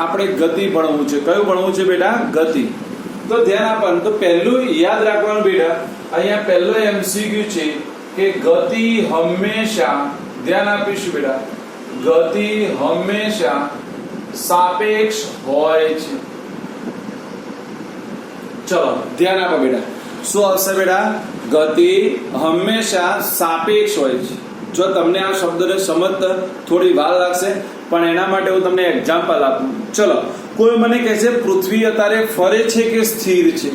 આપણે ગતિ ભણવું છે. કયું ભણવું છે બેટા? ગતિ. તો ધ્યાન આપવાનું. તો પહેલું યાદ રાખવાનું બેટા, અહીંયા પહેલો એમસીક્યુ છે કે ગતિ હંમેશા, ધ્યાન આપીશું બેટા, ગતિ હંમેશા સાપેક્ષ હોય છે. ચલો ધ્યાન આપો બેટા, શું આવશે બેટા? ગતિ હંમેશા સાપેક્ષ હોય છે. જો તમને આ શબ્દને સમજતા થોડી વાર લાગશે, પણ એના માટે હું તમને એક્ઝામ્પલ આપું. ચલો, કોઈ મને કહે છે પૃથ્વી અત્યારે ફરે છે કે સ્થિર છે?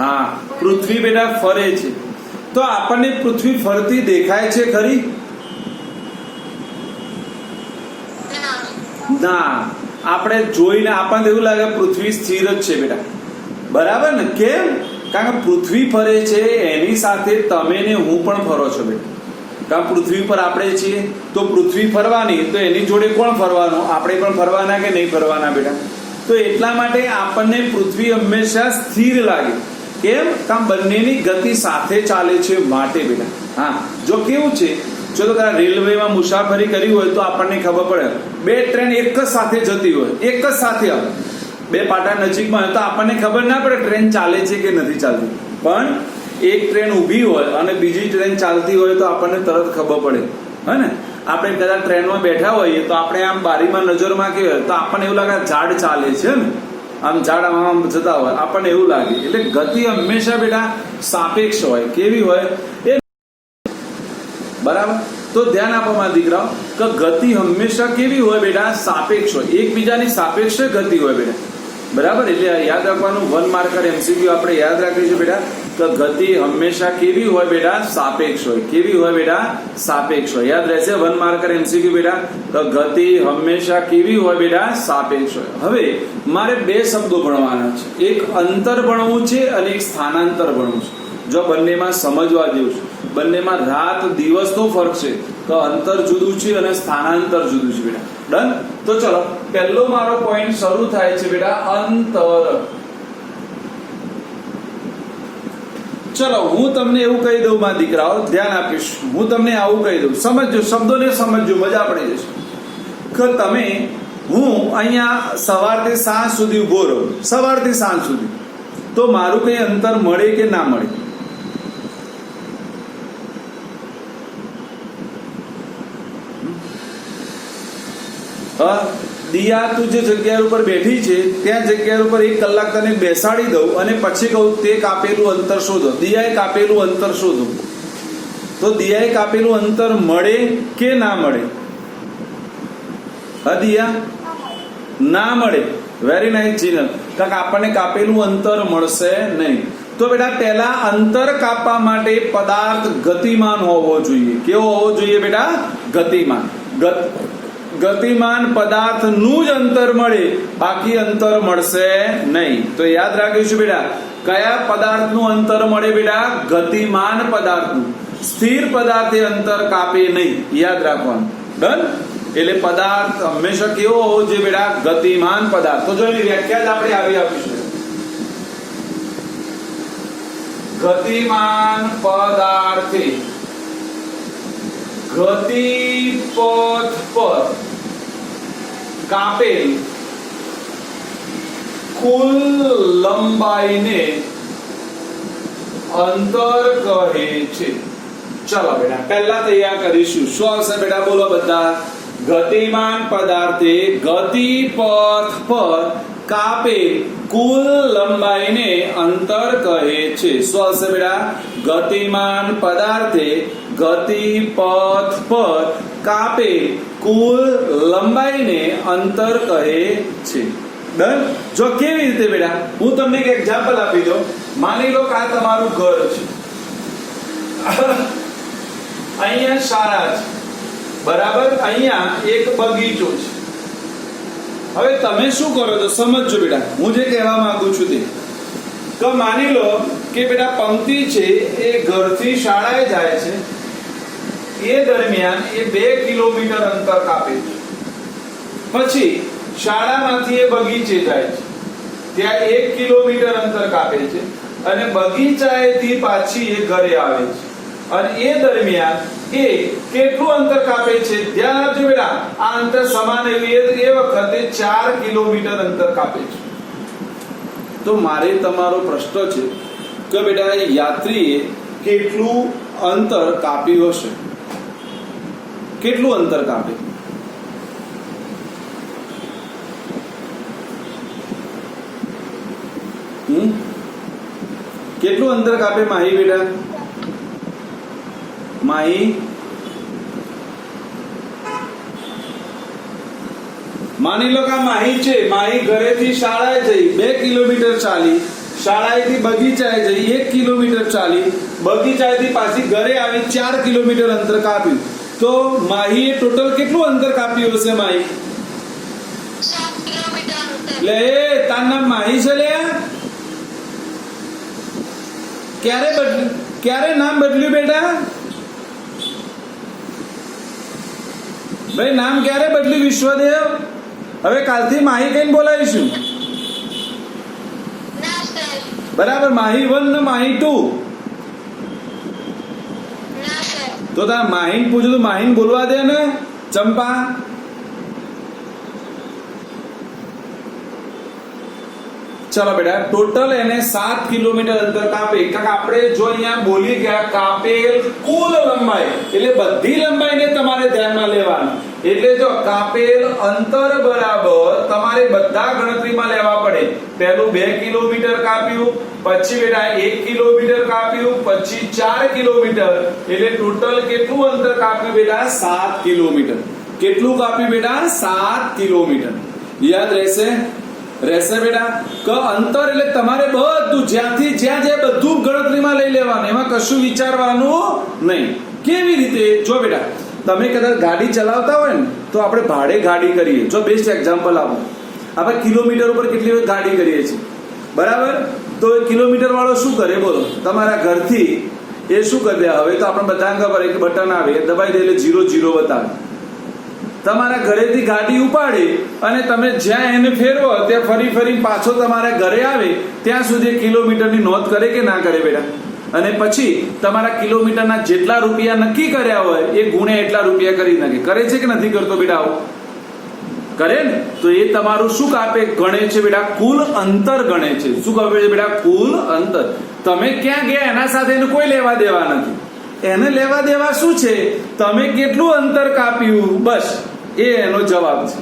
હા, પૃથ્વી બેટા ફરે છે. તો આપણને પૃથ્વી ફરતી દેખાય છે ખરી? ના, આપણે જોઈને આપણને એવું લાગે પૃથ્વી સ્થિર જ છે બેટા, બરાબર ને? કેમ? કારણ કે પૃથ્વી ફરે છે એની સાથે તમે ને હું પણ ફરો છો બેટા. કારણ પૃથ્વી પર આપણે છીએ તો પૃથ્વી ફરવાની, તો એની જોડે કોણ ફરવાનું? આપણે પણ ફરવાના કે નહીં ફરવાના બેટા? તો એટલા માટે આપણને પૃથ્વી હંમેશા સ્થિર લાગે. કેમ? કારણ બંનેની ગતિ સાથે ચાલે છે માટે બેટા. હા, જો કેવું છે, જો તો રેલવેમાં મુસાફરી કરી હોય તો આપણને ખબર પડે, બે ટ્રેન એક જ સાથે જતી હોય, એક જ સાથે આવે, બે પાટા નજીકમાં હોય તો આપણને ખબર ના પડે ટ્રેન ચાલે છે કે નથી ચાલતી. પણ એક ટ્રેન ઊભી હોય અને બીજી ટ્રેન ચાલતી હોય તો આપણને તરત ખબર પડે, હે ને? આપણે કદાચ ટ્રેનમાં બેઠા હોઈએ તો આપણે આમ બારીમાં નજરમાં કે તો આપણને એવું લાગે ઝાડ ચાલે છે ને, આમ ઝાડ આમ જતા હોય, આપણને એવું લાગે. એટલે ગતિ હંમેશા બેટા સાપેક્ષ હોય. કેવી હોય એ? બરાબર. તો ધ્યાન આપો મારા દીકરાઓ કે ગતિ હંમેશા કેવી હોય બેટા? સાપેક્ષ હોય. એકબીજાની સાપેક્ષ ગતિ હોય બેટા, બરાબર. એટલે યાદ રાખવાનું, 1 માર્કર એમસીક્યુ આપણે યાદ રાખીશું બેટા કે ગતિ હંમેશા કેવી હોય બેટા? સાપેક્ષ હોય. કેવી હોય બેટા? સાપેક્ષ હોય. યાદ રહેશે 1 માર્કર એમસીક્યુ બેટા કે ગતિ હંમેશા કેવી હોય બેટા? સાપેક્ષ હોય. હવે મારે બે શબ્દો ભણવાના છે, એક અંતર ભણવું છે અને એક સ્થાનાંતર ભણવું છે. જો બંનેમાં સમજવા જેવું છે, બંનેમાં રાત દિવસ તો ફરક છે, તો અંતર જુદું છે અને સ્થાનાંતર જુદું છે બેટા. ડન. તો ચલો, પહેલો મારો પોઈન્ટ શરૂ થાય છે બેટા અંતર. ચલો, હું તમને એવું કહી દઉં મારા દીકરાઓ, ધ્યાન આપીશ, હું તમને આવું કહી દઉં, સમજજો, શબ્દોને સમજજો, મજા પડી જશે. કે તમે, હું અહીંયા સવારથી સાંજ સુધી ઉભો રહું, સવારથી સાંજ સુધી, તો મારું કઈ અંતર મળે કે ના મળે? દિયા, તું જે જગ્યા ઉપર બેઠી છે ત્યાં જગ્યા ઉપર 1 કલાક તને બેસાડી દઉં અને પછી કહું તે કાપેલું અંતર શોધો. દિયાએ કાપેલું અંતર શોધો, તો દિયાએ કાપેલું અંતર મળે કે ના મળે? હા દિયા, ના મળે. Very nice Jinal. કારણ કે આપણને કાપેલું અંતર મળશે નહીં. તો બેટા પહેલા અંતર કાપવા માટે પદાર્થ ગતિમાન હોવો જોઈએ. કેવો હોવો જોઈએ બેટા? ગતિમાન. ગતિમાન પદાર્થનું જ અંતર મળે, બાકી અંતર મળશે નહીં. તો યાદ રાખીશું બેટા, કયા પદાર્થનું અંતર મળે બેટા? ગતિમાન પદાર્થનું. સ્થિર પદાર્થે અંતર કાપે નહીં, યાદ રાખવાનું. ડન. એટલે પદાર્થ હંમેશા કેવો હોવો જોઈએ બેટા? ગતિમાન પદાર્થ. તો જો એની વ્યાખ્યા જ આપણે આવી આપીશું. ગતિમાન પદાર્થે ગતિપથ પર કાપેલ કુલ લંબાઈને અંતર કહે છે. ચલો બેટા, પહેલા તૈયાર કરીશું. શું આવશે બેટા? બોલો બધા. ગતિમાન પદાર્થે ગતિપથ પર કાપેલ કુલ લંબાઈને અંતર કહે છે. શું આવશે બેટા? ગતિમાન પદાર્થે ગતિપથ પર કાપેલ કુલ લંબાઈને અંતર કહે છે. ડન. જો કેવી રીતે બેટા? હું તમને એક એક્ઝામ્પલ આપી દઉં. માની લો કે આ તમારું ઘર છે, અહીંયા શાળા છે, બરાબર. અહીંયા એક બગીચો છે. હવે તમે શું કરો છો સમજજો બેટા, હું જે કહેવા માંગુ છું તે. તો માની લો કે બેટા પંક્તિ છે એ ઘરથી શાળાએ જાય છે, એ દરમિયાન એ 2 કિલોમીટર અંતર કાપે છે. પછી શાળામાંથી એ બગીચે જાય છે, ત્યાં 1 કિલોમીટર અંતર કાપે છે અને બગીચાએથી પાછી એ ઘરે આવે છે. અને એ દરમિયાન એ કેટલું અંતર કાપે છે? ધ્યાન આપજો બેટા, આ અંતર સમાન આવ્યું એ વખતે 4 કિલોમીટર અંતર કાપે છે. તો મારે તમારો પ્રશ્ન છે કે બેટા યાત્રીએ કેટલું અંતર કાપ્યું હશે? કેટલું અંતર કાપે? કેટલું અંતર કાપે માહી બેટા? માહી, માની લો કે આ માહી છે. માહી ઘરેથી શાળાએ જઈ 2 કિલોમીટર ચાલી, શાળાએથી બગીચાએ જઈ 1 કિલોમીટર ચાલી, બગીચાએથી પાછી ઘરે આવી 4 કિલોમીટર અંતર કાપ્યું. તો માહીએ ટોટલ કેટલું અંતર કાપ્યું હશે? માહી લે, તાર નામ માહી છે લે? ક્યારે નામ બદલ્યું બેટા? ભાઈ નામ ક્યારે બદલ્યું વિશ્વદેવ? હવે કાલથી માહી કઈને બોલાવીશું, બરાબર? માહી 1 ને માહી 2. તો તાર માહીન પૂછું તો માહીન બોલવા દે ને ચંપા. ચલો બેટા, ટોટલ એને 7 કિલોમીટર અંતર કાપે. કારણ આપણે જો અહીંયા બોલી ગયા કાપેલ કુલ લંબાઈ, એટલે બધી લંબાઈને તમારે ધ્યાનમાં લેવાની. એટલે જો કાપેલ અંતર બરાબર તમારે બધા ગણતરીમાં લેવા પડે. પહેલું 2 કિલોમીટર કાપ્યું, પછી બેટા 1 કિલોમીટર કાપ્યું, પછી 4 કિલોમીટર, એટલે ટોટલ કેટલું અંતર કાપ્યું બેટા? 7 કિલોમીટર. કેટલું કાપ્યું બેટા? 7 કિલોમીટર. યાદ રહેશે બેટા કે અંતર એટલે તમારે બધું જ્યાંથી જ્યાં જે બધું ગણતરીમાં લઈ લેવાનું, એમાં કશું વિચારવાનું નહીં. કેવી રીતે? જો બેટા, તમે કદાચ ગાડી ચલાવતા હોય ને તો આપણે ભાડે ગાડી કરીએ. જો બેસ્ટ એક્ઝામ્પલ આપો, આપણે કિલોમીટર ઉપર કેટલી વખત ગાડી કરીએ છીએ, બરાબર? તો કિલોમીટર વાળો શું કરે બોલો? તમારા ઘરથી એ શું કરી દે? હવે તો આપણે બધાને ખબર એક બટન આવે, દબાઈ દે એટલે 0 બતાવે. તમારા ઘરેથી ગાડી ઉપાડી અને તમે જ્યાં એને ફેરવો ત્યાં ફરી પાછો તમારા ઘરે આવે ત્યાં સુધી કિલોમીટરની નોંધ કરે કે ના કરે બેટા? અને પછી તમારા કિલોમીટરના જેટલા રૂપિયા નક્કી કર્યા હોય એ ગુણે એટલા રૂપિયા કરી નાખે. કરે છે કે નથી કરતો બેટા? આવું કરે ને તો એ તમારું શું કાપે? ગણે છે બેટા, કુલ અંતર ગણે છે. શું કહે છે બેટા? કુલ અંતર. તમે ક્યાં ગયા એના સાથે એનું કોઈ લેવા દેવા નથી. એને લેવા દેવા શું છે? તમે કેટલું અંતર કાપ્યું, બસ એ એનો જવાબ છે,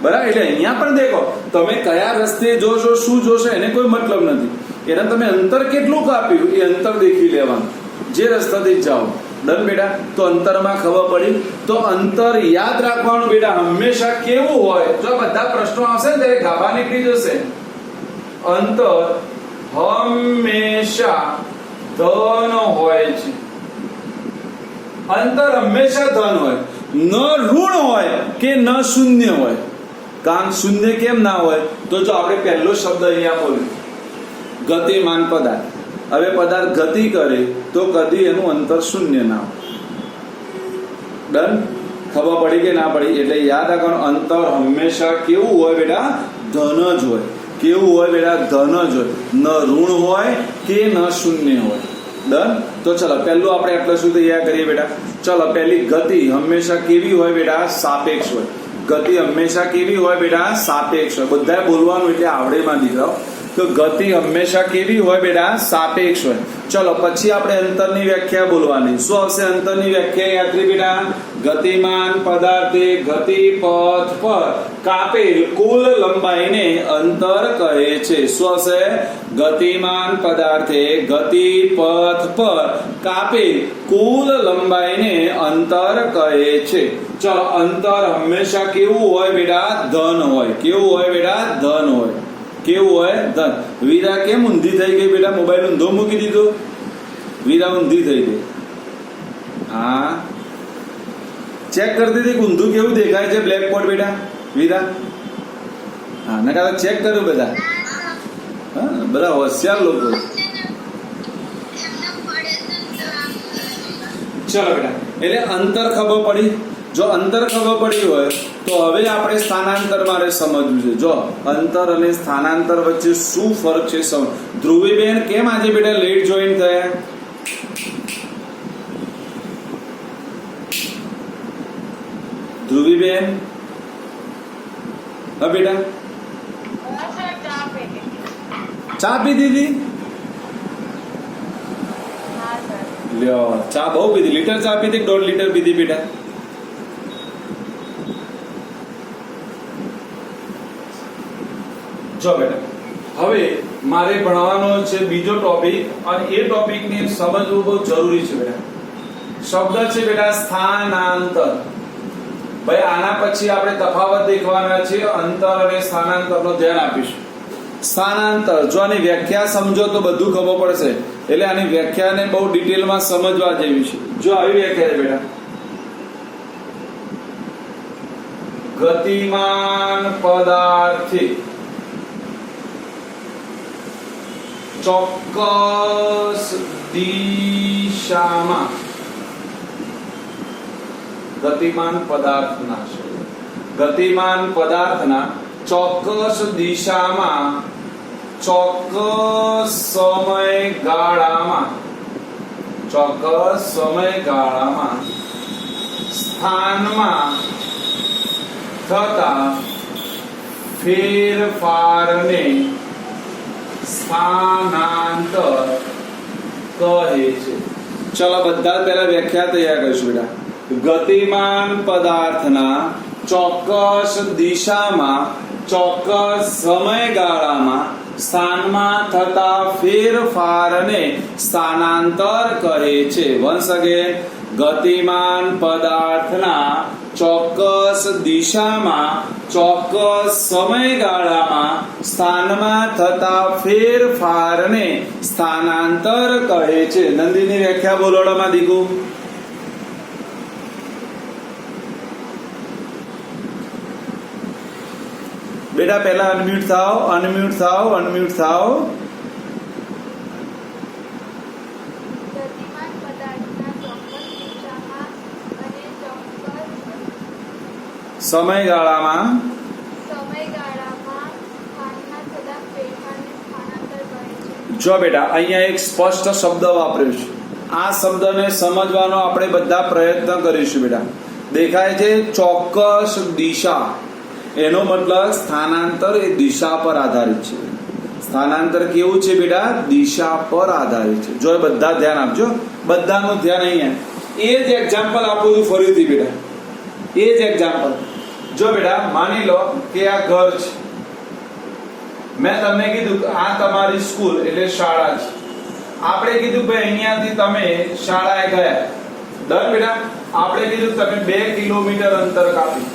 બરાબર? એટલે અહીંયા પણ દેખો, તમે કયા રસ્તે જોશો, શું જોશો, એને કોઈ મતલબ નથી. એને તમે અંતર કેટલું કાપ્યું એ અંતર દેખી લેવાનું, જે રસ્તાથી જાઓ. ડન બેટા? તો અંતરમાં ખબર પડી. તો અંતર યાદ રાખવાનું બેટા, હંમેશા કેવું હોય? જો બધા પ્રશ્નો આવશે ને ત્યારે ગાભા નીકળી જશે. અંતર હંમેશા ધન હોય છે. અંતર હંમેશા ધન હોય, ન ઋણ હોય કે ન શૂન્ય હોય. કારણ શૂન્ય કેમ ના હોય? તો જો આપણે પહેલો શબ્દ અહીંયા બોલ્યો ગતિમાન પદાર્થ. હવે પદાર્થ ગતિ કરે તો કદી એનું અંતર શૂન્ય ના હોય. ડન? ખબર પડી કે ના પડી? એટલે યાદ રાખવાનું, અંતર હંમેશા કેવું હોય બેટા? ધન જ હોય. કેવું હોય બેટા? ધન જ હોય. ન ઋણ હોય કે ન શૂન્ય હોય. ડન? તો ચલો પહેલું આપણે એટલે શું તૈયાર કરીએ બેટા? ચલો પહેલી, ગતિ હંમેશા કેવી હોય બેટા? સાપેક્ષ હોય. ગતિ હંમેશા કેવી હોય બેટા? સાપેક્ષ હોય. બધાએ બોલવાનું એટલે આવડે માં દીકરાઓ. તો ગતિ હંમેશા કેવી હોય બેટા? સાપેક્ષ હોય. ચલો પછી આપણે અંતરની વ્યાખ્યા બોલવાની. શું આવશે અંતરની વ્યાખ્યા? યાદ કરી બેટા, ગતિમાન પદાર્થે ગતિપથ પર કાપેલ કુલ લંબાઈને અંતર કહે છે. શું આવશે? ગતિમાન પદાર્થે ગતિપથ પર કાપેલ કુલ લંબાઈને અંતર કહે છે. ચલો, અંતર હંમેશા કેવું હોય બેટા? ધન હોય. કેવું હોય બેટા? ધન હોય. કેવું હોય? ધન. વીરા કેમ ઊંધી થઈ ગઈ બેટા? મોબાઈલ ઊંધો મૂકી દીધો? વીરા ઊંધી થઈ ગઈ. હા, ચેક કરતી હતી ઊંધું કેવું દેખાય છે બ્લેકબોર્ડ બેટા? વીરા હા, નકા ચેક કર્યું બધા? હા, બધા હોશિયાર લોકો. ચલો બેટા, એટલે અંતર ખબર પડી. જો અંતર ખબર પડી હોય તો હવે આપણે સ્થાનાંતર મારે સમજવું છે. જો અંતર અને સ્થાનાંતર વચ્ચે શું ફરક છે? ધ્રુવીબેન કેમ આજે બેટા લેટ જોઈન થયા? ધ્રુવીબેન, હા બેટા, ચા પીધી હતી? લ્યો, ચા બહુ પીધી. લીટર ચા પીધી, 1.5 લીટર પીધી બેટા? જો બેટા, હવે મારે ભણવાનો છે બીજો ટોપિક, અને એ ટોપિકને સમજવું બહુ જરૂરી છે બેટા. શબ્દ છે બેટા સ્થાનાંતર. ભાઈ આના પછી આપણે તફાવત દેખવાના છે, અંતર અને સ્થાનાંતરનો ધ્યાન આપીશું. સ્થાનાંતર, જો આની વ્યાખ્યા સમજો તો બધું ખબર પડશે. એટલે આની વ્યાખ્યાને બહુ ડિટેલમાં સમજવા જેવી છે. જો આવી વ્યાખ્યા છે બેટા, ગતિમાન પદાર્થે ચોક્કસ દિશામાં, ગતિમાન પદાર્થના ચોક્કસ દિશામાં ચોક્કસ સમયગાળામાં સ્થાનમાં થતા ફેરફારને સ્થાનાંતર કહે છે. ચલો બધા પહેલા વ્યાખ્યા તૈયાર કરીશું બેટા. ગતિમાન પદાર્થના ચોક્કસ દિશામાં ચોક્કસ સમયગાળામાં સ્થાનમાં થતા ફેરફારને સ્થાનાંતર કહે છે. વન્સ અગેન, ગતિમાન પદાર્થના ચોક્કસ દિશામાં ચોક્કસ સમયગાળામાં સ્થાનમાં થતા ફેરફારને સ્થાનાંતર કહે છે. નંદીની વ્યાખ્યા બોલોડામાં દીકુ. બેટા પહેલા અનમ્યુટ થાઓ. સમયગાળામાં જો બેટા અહીંયા એક સ્પષ્ટ શબ્દ વાપર્યો છે. આ શબ્દને સમજવાનો આપણે બધા પ્રયત્ન કરીશું બેટા. દેખાય છે ચોક્કસ દિશા, એનો મતલબ સ્થાનાંતર એ દિશા પર આધારિત છે. સ્થાનાંતર કેવું છે બેટા? દિશા પર આધારિત છે. જો બધા ધ્યાન આપજો, બધાનું ધ્યાન અહીંયા. એ જ એક્ઝામ્પલ આપું છું ફરીથી બેટા, એ જ એક્ઝામ્પલ. જો બેટા માની લો કે આ ઘર છે, મેં તમને કીધું કે આ તમારી સ્કૂલ એટલે શાળા છે. આપણે કીધું ભાઈ અહીંયાથી તમે શાળાએ ગયા, દર બેટા આપણે કીધું તમે 2 કિલોમીટર અંતર કાપ્યું,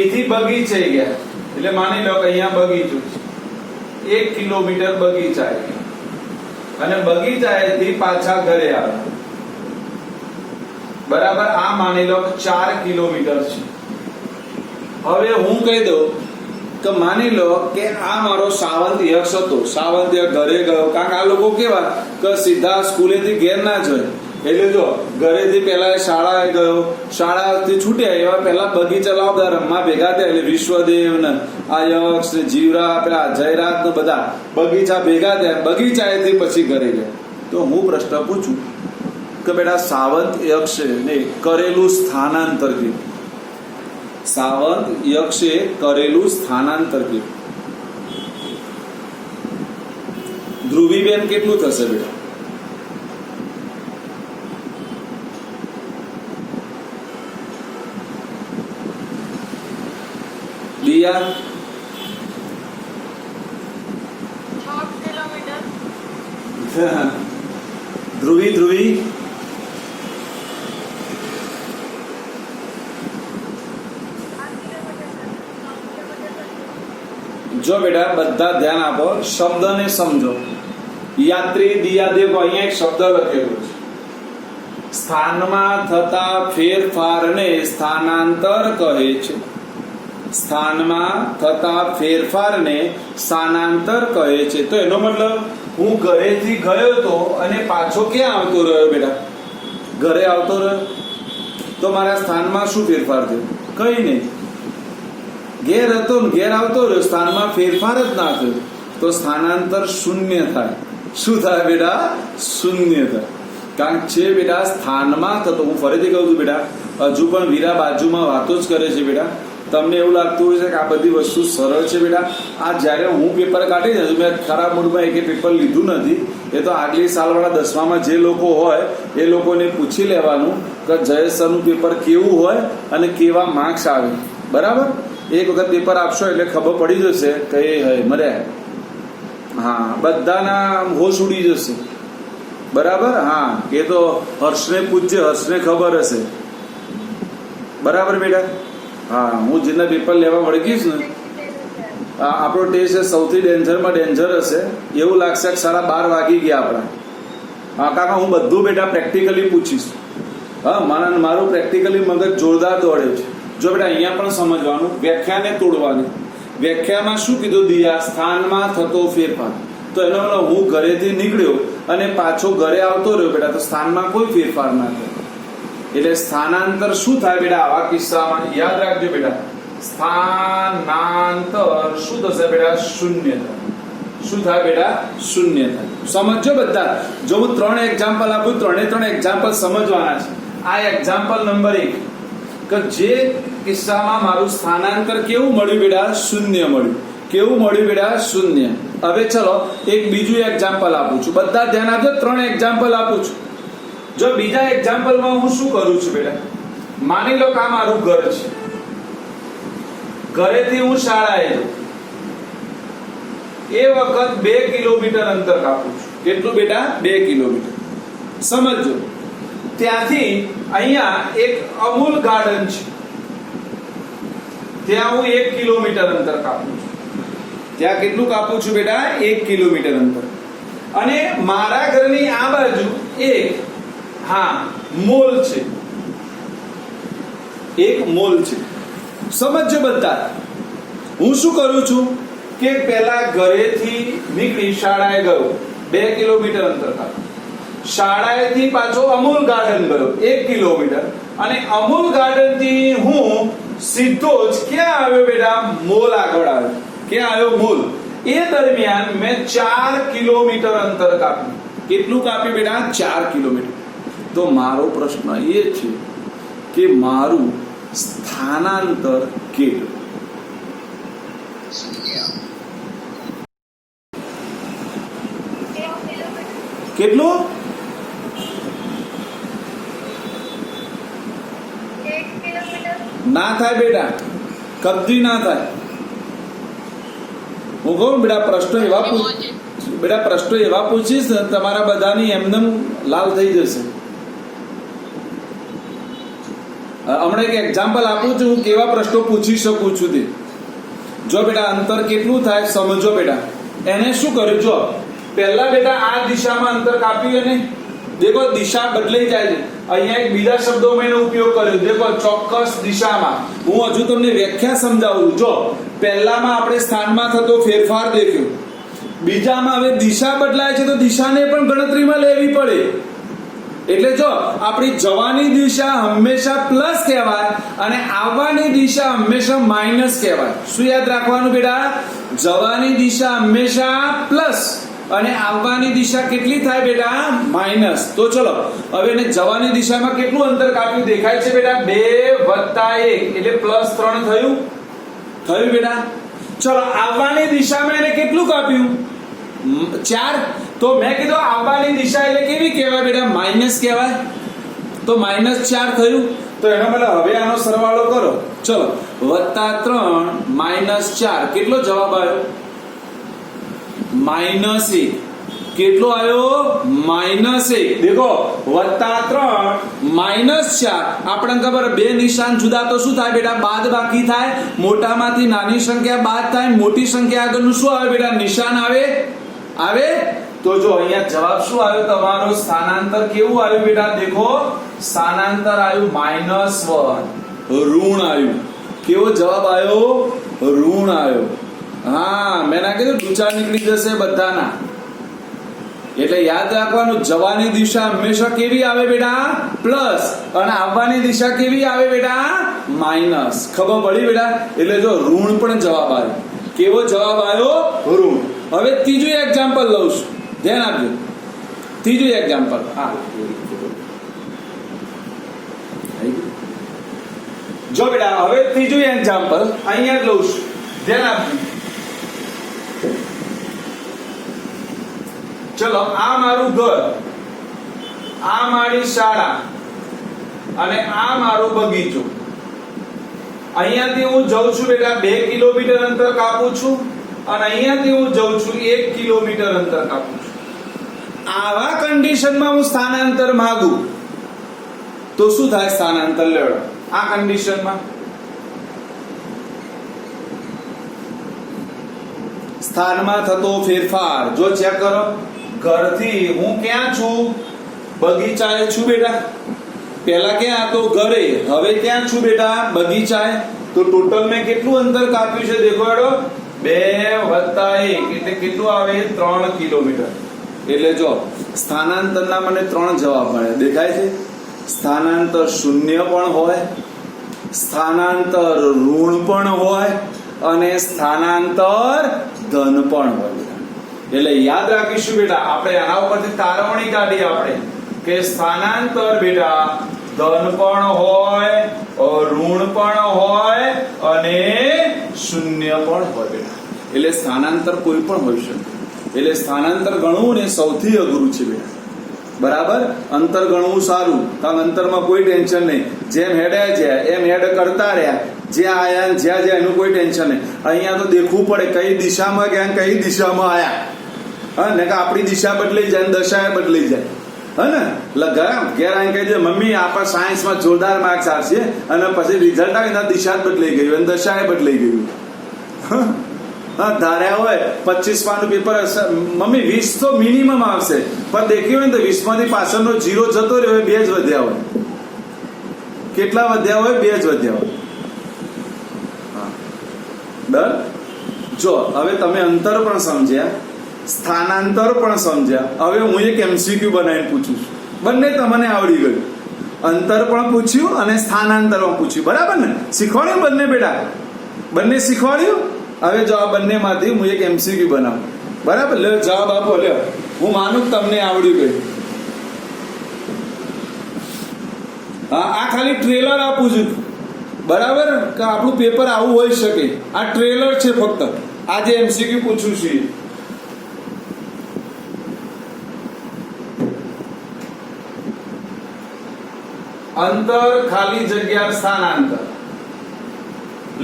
એથી બગીચે ગયા એટલે માની લો કે અહીંયા બગીચો છે, 1 કિલોમીટર બગીચાએ અને બગીચાએથી પાછા ઘરે આવ્યા, બરાબર. આ માની લો 4 કિલોમીટર છે. હવે હું કહી દઉં કે માની લો કે આ મારો સાવંત યક્ષ હતો, સાવંત યક્ષ ઘરે ગયો. કારણ કે આ લોકો કેવા કે સીધા સ્કૂલેથી ઘેર ના જાય, એટલે જો ઘરેથી પહેલા શાળાએ ગયો, શાળાથી છૂટ્યા એવા પહેલા બગીચા લાવતા રમવા ભેગા થયા. એટલે વિશ્વદેવ ને આ યક્ષ ને જીવરા પેલા જયરાત ને બધા બગીચા ભેગા થયા, બગીચાએથી પછી ઘરે ગયા. તો હું પ્રશ્ન પૂછું કે બેટા સાવંત યક્ષે ને કરેલું સ્થાનાંતર કીધું, સાવંત યક્ષે કરેલું સ્થાનાંતર કીધું, ધ્રુવીબેન કેટલું થશે બેટા? લિયા 6 કિલોમીટર. ધ્રુવી જો બેટા બધા ધ્યાન આપો, શબ્દને સમજો. યાત્રી દિયાદેવ, અહીંયા એક શબ્દ લખેલો છે. સ્થાનમાં થતા ફેરફારને સ્થાનાંતર કહે છે. સ્થાનમાં થતા ફેરફારને સ્થાનાંતર કહે છે. તો એનો મતલબ હું ઘરેથી ગયો તો અને પાછો ક્યાં આવતો રહ્યો બેટા? ઘરે આવતો રહ્યો તો મારા સ્થાનમાં શું ફેરફાર થયો? કઈ નહીં. ઘેર હતો ને ઘેર આવતો રહ્યો, સ્થાનમાં ફેરફાર જ ના થયો, તો સ્થાનાંતર શૂન્ય થાય. શું થાય બેટા? શૂન્ય થાય. કારણ છે બેટા સ્થાનમાં થતો, હું ફરીથી કહું છું બેટા, હજુ પણ વીરા બાજુમાં વાતો જ કરે છે બેટા. તમને એવું લાગતું હોય છે કે આ બધી વસ્તુ સરળ છે બેટા. આ જ્યારે હું પેપર કાઢી દઉં, મેં ખરાબ મૂડમાં એક પેપર લીધું નથી. એ તો આગલી સાલવાળા 10મામાં જે લોકો હોય એ લોકોને પૂછી લેવાનું કે જયેશ સરનું પેપર કેવું હોય અને કેવા માર્ક્સ આવે. બરાબર? એક વખત પેપર આપશો એટલે ખબર પડી જશે કે એ હે મર્યા. હા, બધાના હોશ ઉડી જશે. બરાબર? હા, એ તો હર્ષને પૂછજે, હર્ષને ખબર હશે. બરાબર બેટા? હા, હું જેના પેપર લેવા વળગીશ ને, આપણો ટેસ્ટ સૌથી ડેન્જરમાં ડેન્જર હશે. એવું લાગશે કે 12:30 વાગી ગયા આપણા. હા કાકા, હું બધું બેટા પ્રેક્ટિકલી પૂછીશ. હા, મારું પ્રેક્ટિકલી મગજ જોરદાર દોડે છે. જો બેટા અહીંયા પણ સમજવાનું, વ્યાખ્યાને તોડવાની. વ્યાખ્યામાં શું કીધું દિયા? સ્થાનમાં થતો ફેરફાર. તો એનો મતલબ હું ઘરેથી નીકળ્યો અને પાછો ઘરે આવતો રહ્યો બેટા, તો સ્થાનમાં કોઈ ફેરફાર ના થાય. એટલે સ્થાનાંતર શું થાય બેટા આવા કિસ્સામાં? યાદ રાખજો બેટા, સ્થાનાંતર શું થશે બેટા? શૂન્ય થાય. શું થાય બેટા? શૂન્ય થાય. સમજો બધા. જો હું 3 એક્ઝામ્પલ આપું, 3 એક્ઝામ્પલ સમજવાના છે. આ એક્ઝામ્પલ નંબર 1 કે જે કિસ્સામાં મારું સ્થાનાંતર કેવું મળ્યું બેટા? શૂન્ય મળ્યું. કેવું મળ્યું બેટા? શૂન્ય. હવે ચલો એક બીજું એક્ઝામ્પલ આપું છું. બધા ધ્યાન આપજો, 3 એક્ઝામ્પલ આપું છું. જો બીજા એક્ઝામ્પલમાં હું શું કરું છું બેટા? માની લો કે આ મારું ઘર છે. ઘરેથી હું શાળાએ જાઉં. એ વખત 2 કિલોમીટર અંતર કાપું છું. કેટલું બેટા? 2 કિલોમીટર. સમજો, ત્યાંથી અહીંયા એક અમૂલ ગાર્ડન છે, ત્યાં હું 1 કિલોમીટર અંતર કાપું છું. ત્યાં કેટલું કાપું છું બેટા? 1 કિલોમીટર અંતર. અને મારા ઘરની આ બાજુ એક મોલ છે. એક મોલ છે. સમજો બધા. હું શું કરું છું કે પહેલા ઘરેથી નીકળી શાળાએ ગયો, 2 કિલોમીટર અંતર કાપ્યું. શાળાએથી પાછો અમૂલ ગાર્ડન ગયો 1 કિલોમીટર. અને અમૂલ ગાર્ડન થી હું સીધો જ ક્યાં આવ્યો બેટા? મોલ આગળ આવ્યો. ક્યાં આવ્યો? મોલ. એ દરમિયાન મેં 4 કિલોમીટર અંતર કાપ્યું. કેટલું કાપ્યું બેટા? 4 કિલોમીટર. તો મારો પ્રશ્ન એ છે કે મારું સ્થાનાંતર કેટલું? કેટલું? 1 કિલોમીટર. ના થાય બેટા, કદી ના થાય. હું કહું બેટા, પ્રશ્નો એવા પૂછીશ ને તમારા બધાની એમને લાલ થઈ જશે. હમણાં એક એક્ઝામ્પલ આપું છું, હું કેવા પ્રશ્નો પૂછી શકું છું તે. જો બેટા અંતર કેટલું થાય સમજો બેટા. એને શું કર્યું? જો પહેલા બેટા આ દિશામાં અંતર કાપ્યું અને દેખો દિશા બદલાઈ જાય છે. અહીંયા એક બીજા શબ્દોમાં એનો ઉપયોગ કર્યો. દેખો ચોક્કસ દિશામાં. હું હજુ તમને વ્યાખ્યા સમજાવું છું. જો પહેલામાં આપણે સ્થાનમાં થતો ફેરફાર દેખ્યો. બીજામાં હવે દિશા બદલાય છે તો દિશાને પણ ગણતરીમાં લેવી પડે. એટલે જો આપણી જવાની દિશા હંમેશા પ્લસ કહેવાય અને આવવાની દિશા હંમેશા માઇનસ કહેવાય. શું યાદ રાખવાનું બેટા? જવાની દિશા હંમેશા પ્લસ અને આવવાની દિશા કેટલી થાય બેટા? માઇનસ. તો ચલો હવે એને જવાની દિશામાં કેટલું અંતર કાપ્યું દેખાય છે બેટા? 2 + 1 એટલે +3 થયું. થયું બેટા? ચલો આવવાની દિશામાં એને કેટલું કાપ્યું? 4. તો મેં કીધું આવવાની દિશા એટલે કેવી કહેવાય બેટા? માઇનસ કહેવાય. તો -4 થયું. તો એનો મતલબ હવે આનો સરવાળો કરો. ચલો +3 -4 કેટલો જવાબ આવ્યો? -1. કેટલો આવ્યો? -1. દેખો +3 -4. આપણને ખબર બે નિશાન જુદા તો શું થાય બેટા? બાદ બાકી થાય. મોટામાંથી નાની સંખ્યા બાદ થાય, મોટી સંખ્યા આગળનું શું આવે બેટા? નિશાન આવે. તો જો અહીંયા જવાબ શું આવ્યો તમારો? સ્થાનાંતર કેવું આવ્યું બેટા? દેખો સ્થાનાંતર આવ્યું -1. ઋણ આવ્યું. કેવો જવાબ આવ્યો? ઋણ આવ્યો. હા, મેં ના કીધું ડૂચા નીકળી જશે બધાના. એટલે યાદ રાખવાનું, જવાની દિશા હંમેશા કેવી આવે બેટા? પ્લસ. અને આવવાની દિશા કેવી આવે બેટા? માઇનસ. ખબર પડી બેટા? એટલે જો ઋણ પણ જવાબ આવ્યો. કેવો જવાબ આવ્યો? ઋણ. હવે ત્રીજું એક્ઝામ્પલ લઉં છું, ધ્યાન આપજો. ત્રીજું એક્ઝામ્પલ જો બેટા હવે ત્રીજું એક્ઝામ્પલ અહીંયા જ લઉં છું, ધ્યાન આપજો. ચલો આ મારું ઘર, આ મારી શાળા અને આ મારો બગીચો. અહીંયાથી હું જઉં છું બેટા 2 કિલોમીટર અંતર કાપું છું અને અહીંયાથી હું જઉં છું 1 કિલોમીટર અંતર કાપું છું. આવા કન્ડિશનમાં હું સ્થાનાંતર માંગુ તો શું થાય? સ્થાનાંતર લેવડો આ કન્ડિશનમાં સ્થાનમાં થતો ફેરફાર જો ચેક કરો. ઘરથી હું ક્યાં છું? બગીચાએ છું બેટા. પહેલા ક્યાં હતો? ઘરે. હવે ક્યાં છું બેટા? બગીચાએ. તો ટોટલ મેં કેટલું અંતર કાપ્યું છે દેખો હેડો, 2 + 1 એટલે કેટલું આવે? 3 કિલોમીટર. એટલે જો સ્થાનાંતરના મને 3 જવાબ મળ્યા, દેખાય છે? સ્થાનાંતર શૂન્ય પણ હોય, સ્થાનાંતર ઋણ પણ હોય અને સ્થાનાંતર ધન પણ હોય. એટલે યાદ રાખીશું બેટા, આપણે આના ઉપરથી તારવણી કાઢી આપણે કે સ્થાનાંતર બેટા ધન પણ હોય, ઋણ પણ હોય અને શૂન્ય પણ હોય બેટા. એટલે સ્થાનાંતર કોઈ પણ હોઈ શકે. એટલે સ્થાનાંતર ગણવું ને સૌથી અઘરું છે બેટા. બરાબર? અંતર ગણવું સારું, કારણ અંતરમાં કોઈ ટેન્શન નહીં. જેમ હેડ્યા છે એમ હેડ કરતા રહ્યા, જ્યાં આયા ને જ્યાં જ્યાં એનું કોઈ ટેન્શન નહીં. અહીંયા તો દેખવું પડે કઈ દિશામાં ગયા ને કઈ દિશામાં આયા. હા ને કે આપણી દિશા બદલાઈ જાય ને દશા બદલાઈ જાય. હે ને? ઘેર આવીને કહી દે મમ્મી આપણા સાયન્સમાં જોરદાર માર્ક્સ આવશે અને પછી રિઝલ્ટ આવે ને દિશા જ બદલાઈ ગયું અને દશા બદલાઈ ગયું. હા ધાર્યા હોય 25 પાનું પેપર મમ્મી 20 તો મિનિમમ આવશે, પણ દેખ્યું હોય ને તો 20 માંથી પાછળનો 0 જતો રહ્યો હોય, 2 જ વધ્યા હોય. કેટલા વધ્યા હોય? 2 જ વધ્યા હોય. ડન. જો હવે તમે અંતર પણ સમજ્યા, સ્થાનાંતર પણ સમજ્યા. હવે હું એક MCQ બનાવીને પૂછું છું, બંને તમને આવડી ગયું. અંતર પણ પૂછ્યું અને સ્થાનાંતર પણ પૂછ્યું. બરાબર ને? શીખવાડ્યું બંને બેટા? બંને શીખવાડ્યું. હવે જો આ બંને માંથી હું એક MCQ બનાવું. બરાબર? લ્યો જવાબ આપો. લ્યો હું માનું તમને આવડી ગયું. હા આ ખાલી ટ્રેલર આપું છું. બરાબર? કે આપણું પેપર આવું હોઈ શકે. આ ટ્રેલર છે ફક્ત. આ જે MCQ પૂછું છું અંતર ખાલી જગ્યા સ્થાનાંતર.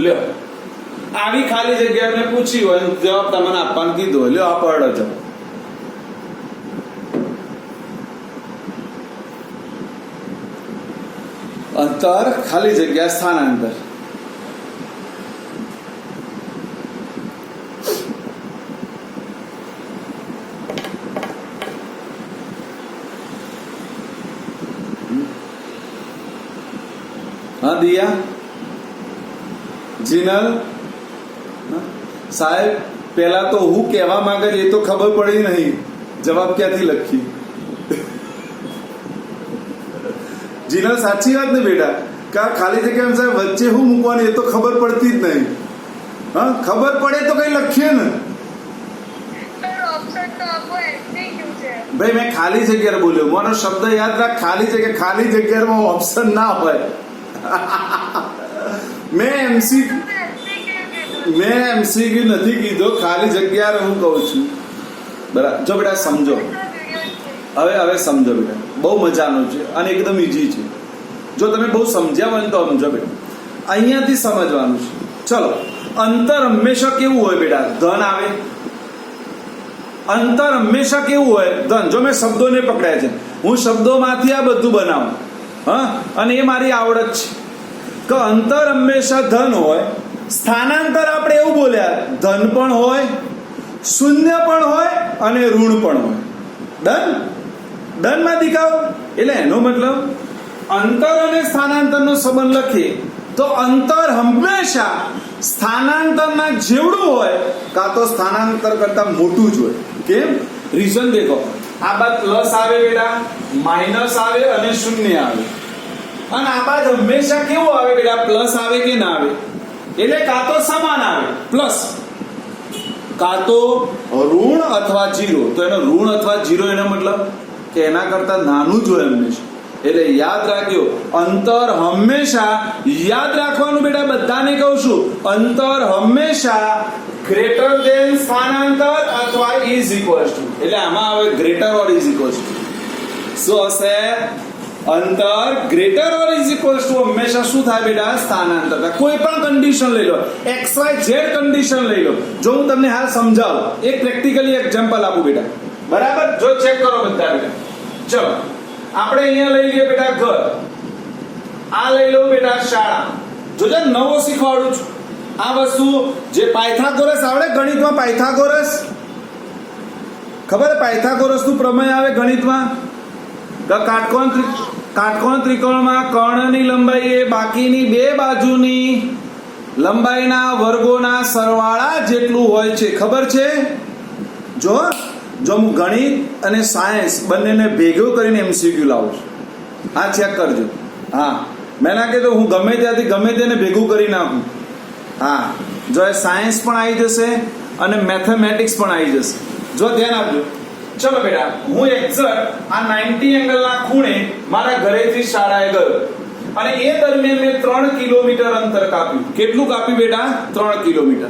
લ્યો આવી ખાલી જગ્યા મેં પૂછી હોય જવાબ તમને આપવાનું કીધું હોય. લ્યો આ પડો જવાબ. અંતર ખાલી જગ્યા સ્થાનાંતર. હા દિયા, જીનલ સાહેબ, પેલા તો હું કહેવા માંગે એ તો ખબર પડી નહીં, જવાબ ક્યાંથી લખી? જીનલ સાચી વાત ને બેટા, કે ખાલી જગ્યા સાહેબ વચ્ચે હું મૂકવાની એ તો ખબર પડતી જ નહીં. હા ખબર પડે તો કઈ લખીએ ને ભાઈ. મેં ખાલી જગ્યા બોલ્યો, મારો શબ્દ યાદ રાખ, ખાલી જગ્યા. ખાલી જગ્યામાં ઓપ્શન ના હોય. મેં MCQ નથી કીધો, ખાલી જગ્યા હું કહું છું. બરાબર? જો બેટા સમજો, હવે સમજો બેટા, બહુ મજાનું છે અને એકદમ ઈઝી છે. જો તમે બહુ સમજ્યા હોય ને તો સમજો બેટા, અહીંયાથી સમજવાનું છે. ચલો, અંતર હંમેશા કેવું હોય બેટા? ધન આવે. અંતર હંમેશા કેવું હોય? ધન. જો મેં શબ્દોને પકડ્યા છે, હું શબ્દોમાંથી આ બધું બનાવું. હા, અને એ મારી આવડત છે કે અંતર હંમેશા ધન હોય. સ્થાનાંતર આપણે એવું બોલ્યા, ધન પણ હોય, શૂન્ય પણ હોય અને ઋણ પણ હોય. ડન? ડન માં દીકાવ. એટલે એનો મતલબ અંતર અને સ્થાનાંતરનો સંબંધ લખીએ તો અંતર હંમેશા સ્થાનાંતરના જેવડું હોય કાં તો સ્થાનાંતર કરતા મોટું જ હોય. કેમ? રીઝન દેખો, આ બાદ પ્લસ આવે બેટા, માઇનસ આવે અને શૂન્ય આવે. અને આ બાદ હંમેશા કેવું આવે બેટા? પ્લસ આવે કે ના આવે? એટલે કાં તો સમાન આવે પ્લસ, કાં તો ઋણ અથવા 0. તો એનો ઋણ અથવા 0 એનો મતલબ કે એના કરતા નાનું જ હોય હંમેશા. એટલે યાદ રાખજો, અંતર હંમેશા યાદ રાખવાનું બેટા, બધાને કહું છું, અંતર હંમેશા ગ્રેટર ધેન સ્થાનાંતર અથવા ઇઝ ઇક્વલ ટુ, એટલે આમાં આવે greater or is equal to. શું હશે? અંતર greater or is equal to હંમેશા શું થાય બેટા? સ્થાનાંતર થાય. કોઈ પણ કન્ડિશન લઈ લો, એક્સ વાય ઝેડ કન્ડિશન લઈ લો. જો હું તમને હાલ સમજાવું, એક પ્રેક્ટિકલી એક્ઝામ્પલ આપું બેટા, બરાબર? જો ચેક કરો બધા બેટા. ચલો આપણે અહીંયા લઈ લઈએ બેટા ઘર, આ લઈ લો બેટા શાળા. જોજે નવો શીખવાડું છું આ વસ્તુ. જે પાયથાગોરસ આવડે ગણિતમાં, પાયથાગોરસ ખબર? પાયથાગોરસ નું પ્રમેય આવે ગણિતમાં. કાટકોણ ત્રિકોણમાં કર્ણની લંબાઈ એ બાકીની બે બાજુની લંબાઈના વર્ગોના સરવાળા જેટલું હોય છે. ખબર છે? જો હું ગણિત અને સાયન્સ બંનેને ભેગું કરીને એમસીક્યુ લાવું છું. હા, ચેક કરજો. હા, મેં ના કીધું હું ગમે ત્યાંથી ગમે તેને ભેગું કરી નાખું. હા, જો એ સાયન્સ પણ આવી જશે અને મેથેમેટિક્સ પણ આવી જશે. જો ધ્યાન આપજો. ચલો બેટા, હું એક્ઝેક્ટ આ 90 એંગલના ખૂણે મારા ઘરેથી શાળાએ ગયો અને એ દરમિયાન મેં 3 કિલોમીટર અંતર કાપ્યું. કેટલું કાપ્યું બેટા? 3 કિલોમીટર.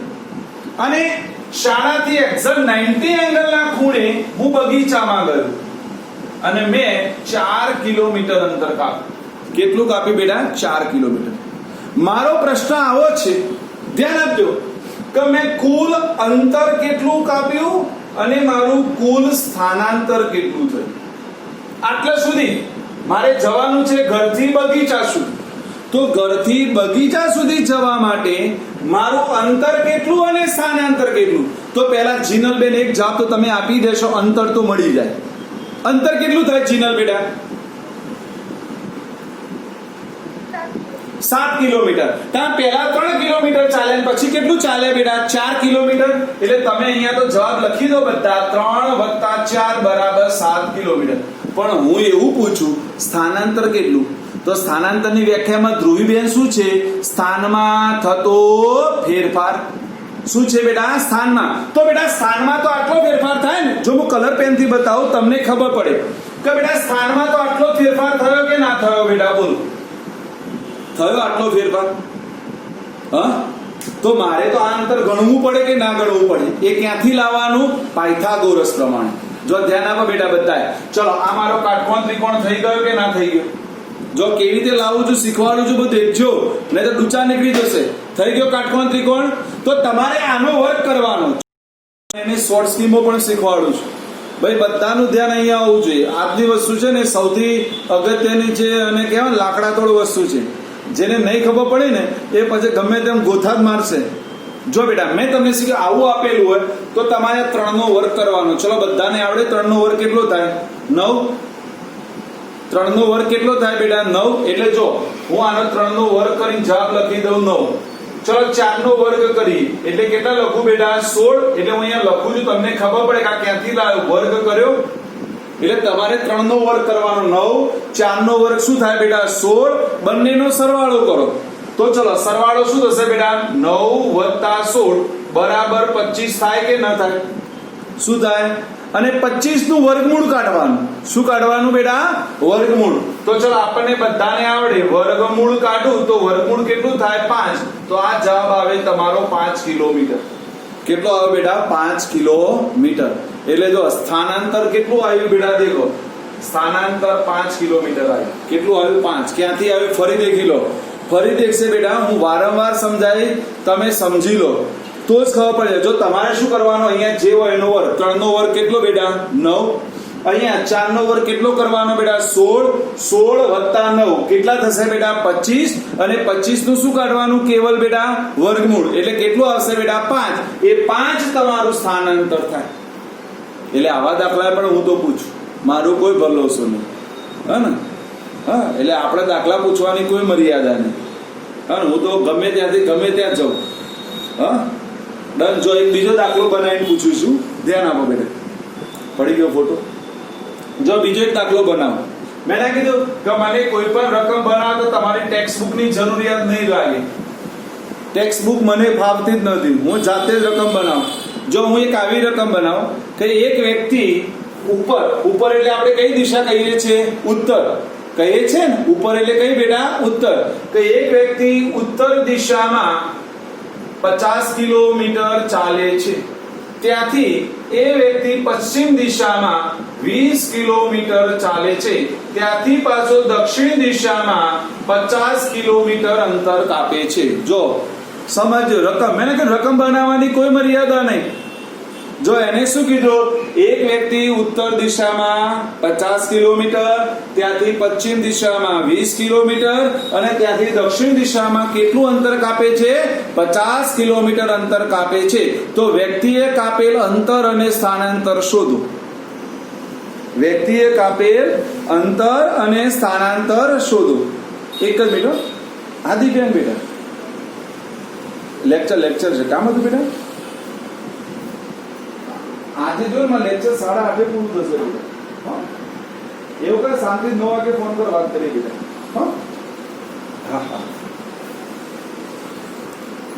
અને શાળાથી એક્ઝેક્ટ 90 એંગલના ખૂણે હું બગીચામાં ગયો અને મેં 4 કિલોમીટર અંતર કાપ્યું. કેટલું કાપ્યું બેટા? 4 કિલોમીટર. મારો પ્રશ્ન આવો છે, ધ્યાન આપજો, કે મેં કુલ અંતર કેટલું કાપ્યું અને મારું કુલ સ્થાનાંતર કેટલું થયું. આટલા સુધી મારે જવાનું છે ઘરથી બગીચા સુધી. તો ઘરથી બગીચા સુધી જવા માટે મારું અંતર કેટલું અને સ્થાનાંતર કેટલું? તો પહેલા જીનલબેન એક જવાબ તો તમે આપી દેશો, અંતર તો મળી જાય. અંતર કેટલું થાય જીનલ બેટા? 7 કિલોમીટર. ત્યાં પહેલા 3 કિલોમીટર ચાલે પછી કેટલું ચાલે બેટા? 4 કિલોમીટર. એટલે તમે અહીંયા તો જવાબ લખી દો બધા, 3 + 4 = 7 કિલોમીટર. પણ હું એવું પૂછું સ્થાનાંતર કેટલું? તો સ્થાનાંતરની વ્યાખ્યામાં ધ્રુવીબેન શું છે? સ્થાનમાં થતો ફેરફાર. શું છે બેટા? સ્થાનમાં. તો બેટા સ્થાનમાં તો આટલો ફેરફાર થાય ને. જો હું કલર પેન થી બતાવું તમને ખબર પડે કે બેટા સ્થાનમાં તો આટલો ફેરફાર થયો કે ના થયો બેટા? બોલો, થયો આટલો ફેરફાર? હા, તો મારે તો આ અંતર ગણવું પડે કે ના ગણવું પડે? એ ક્યાંથી લાવવાનું? પાયથાગોરસ પ્રમાણે. જો ધ્યાન આપો બેટા બધાએ. ચલો આ મારો કાટકોણ ત્રિકોણ થઈ ગયો કે ના થઈ ગયો? જો કેવી રીતે લાવું છું શીખવાડું છું, બધું દેખજો, નહીં તો ડૂચા નીકળી જશે. થઈ ગયો કાટકોણ ત્રિકોણ? તો તમારે આનો વર્ક કરવાનો. એની શોર્ટ સ્કીમો પણ શીખવાડું છું. ભાઈ બધાનું ધ્યાન અહીંયા આવવું જોઈએ. આજની વસ્તુ છે ને સૌથી અગત્યની છે અને કહેવાય લાકડાતોડ વસ્તુ છે. જેને નહીં ખબર પડે ને એ પછી ગમે તેમ ગોથા જ મારશે. જો બેટા મેં તમને શીખ્યું આવું આપેલું હોય તો તમારે 3 નો વર્ગ કરવાનો. ચલો બધાને આવડે 3 નો વર્ગ કેટલો થાય? 9. 3 નો વર્ગ કેટલો થાય બેટા? 9. એટલે જો હું આનો 3 નો વર્ગ કરીને જવાબ લખી દઉં 9. ચલો 4 નો વર્ગ કરી એટલે કેટલા લખું બેટા? 16. એટલે હું અહીંયા લખું છું, તમને ખબર પડે કે આ ક્યાંથી લાવ્યો? વર્ગ કર્યો. એટલે તમારે 3 નો વર્ગ કરવાનો 9, 4 નો વર્ગ શું થાય બેટા? 16. બંનેનો સરવાળો કરો. તો ચલો સરવાળો શું થશે બેટા? 9 + 16 = 25 થાય કે ના થાય? શું થાય? અને 25 નું વર્ગમૂળ કાઢવાનું. શું કાઢવાનું બેટા? વર્ગમૂળ. તો ચલો આપણને બધાને આવડે વર્ગમૂળ કાઢું તો વર્ગમૂળ કેટલું થાય? 5. તો આ જવાબ આવે તમારો 5 કિલોમીટર. કેટલો આવે બેટા? 5 કિલોમીટર. એટલે જો સ્થાનાંતર કેટલું આવ્યું બેટા? દેખો સ્થાનાંતર 5 કિલોમીટર આવ્યું. કેટલું આવ્યું? 5. ક્યાંથી આવ્યું? ફરી દેખી લો. ફરી દેખશે બેટા, હું વારંવાર સમજાવી, તમે સમજી લો તો જ ખબર પડે. જો તમારે શું કરવાનું, અહીંયા જે હોય એનો વર્ગ. 3 નો વર્ગ કેટલો બેટા? 9. અહીંયા 4 નો વર્ગ કેટલો કરવાનો બેટા? 16. 16 + 9 કેટલા થશે બેટા? 25. અને 25 નું શું કાઢવાનું? કેવલ બેટા વર્ગમૂળ. એટલે કેટલું આવશે બેટા? 5. એ 5 તમારું સ્થાનાંતર થાય. એટલે આવા દાખલા પણ હું તો પૂછું, મારું કોઈ ભરોસો નહીં. હા ને? હા, એટલે આપણે દાખલા પૂછવાની કોઈ મર્યાદા નહીં. હા, હું તો ગમે ત્યાંથી ગમે ત્યાં જાઉં. હા ડન. જો એક બીજો દાખલો બનાવીને પૂછું છું, ધ્યાન આપો બેટા. પડી ગયો ફોટો? જો બીજો એક દાખલો બનાવો. મેં ના કીધું કે મને કોઈ પણ રકમ બનાવો તો તમારી ટેક્સ્ટ બુક ની જરૂરિયાત નહીં લાગે. ટેક્સ્ટ બુક મને ફાવતી જ નથી, હું જાતે જ રકમ બનાવું. જો હું એક આવી રકમ બનાવું કે એક વ્યક્તિ ઉપર એટલે આપણે કઈ દિશા કહીએ છીએ? ઉત્તર. કહીએ છે ને ઉપર એટલે કઈ બેટા ઉત્તર. તો એક વ્યક્તિ ઉત્તર દિશામાં 50 કિલોમીટર ચાલે છે, ત્યાંથી એ વ્યક્તિ પશ્ચિમ દિશામાં 20 કિલોમીટર ચાલે છે, ત્યાંથી પાછો દક્ષિણ દિશામાં 50 કિલોમીટર અંતર કાપે છે. જો સમજો રકમ, મેં કીધું રકમ બનાવવાની કોઈ મર્યાદા નહીં. જો એને શું કીધું, એક વ્યક્તિ ઉત્તર દિશામાં 50 કિલોમીટર, ત્યાંથી પશ્ચિમ દિશામાં 20 કિલોમીટર અને ત્યાંથી દક્ષિણ દિશામાં કેટલું અંતર કાપે છે, 50 કિલોમીટર અંતર કાપે છે. તો વ્યક્તિએ કાપેલ અંતર અને સ્થાનાંતર શોધો. વ્યક્તિએ કાપેલ અંતર અને સ્થાનાંતર શોધો. એક જ મિનિટ. આદિબેન બેટા લેક્ચર છે, કામ હતું બેટા? આજે જો ને લેક્ચર 8:30 પૂરું થશે બેટા. એવું કઈ શાંતિ 9 વાગે ફોન પર વાત કરી બેટા. હા.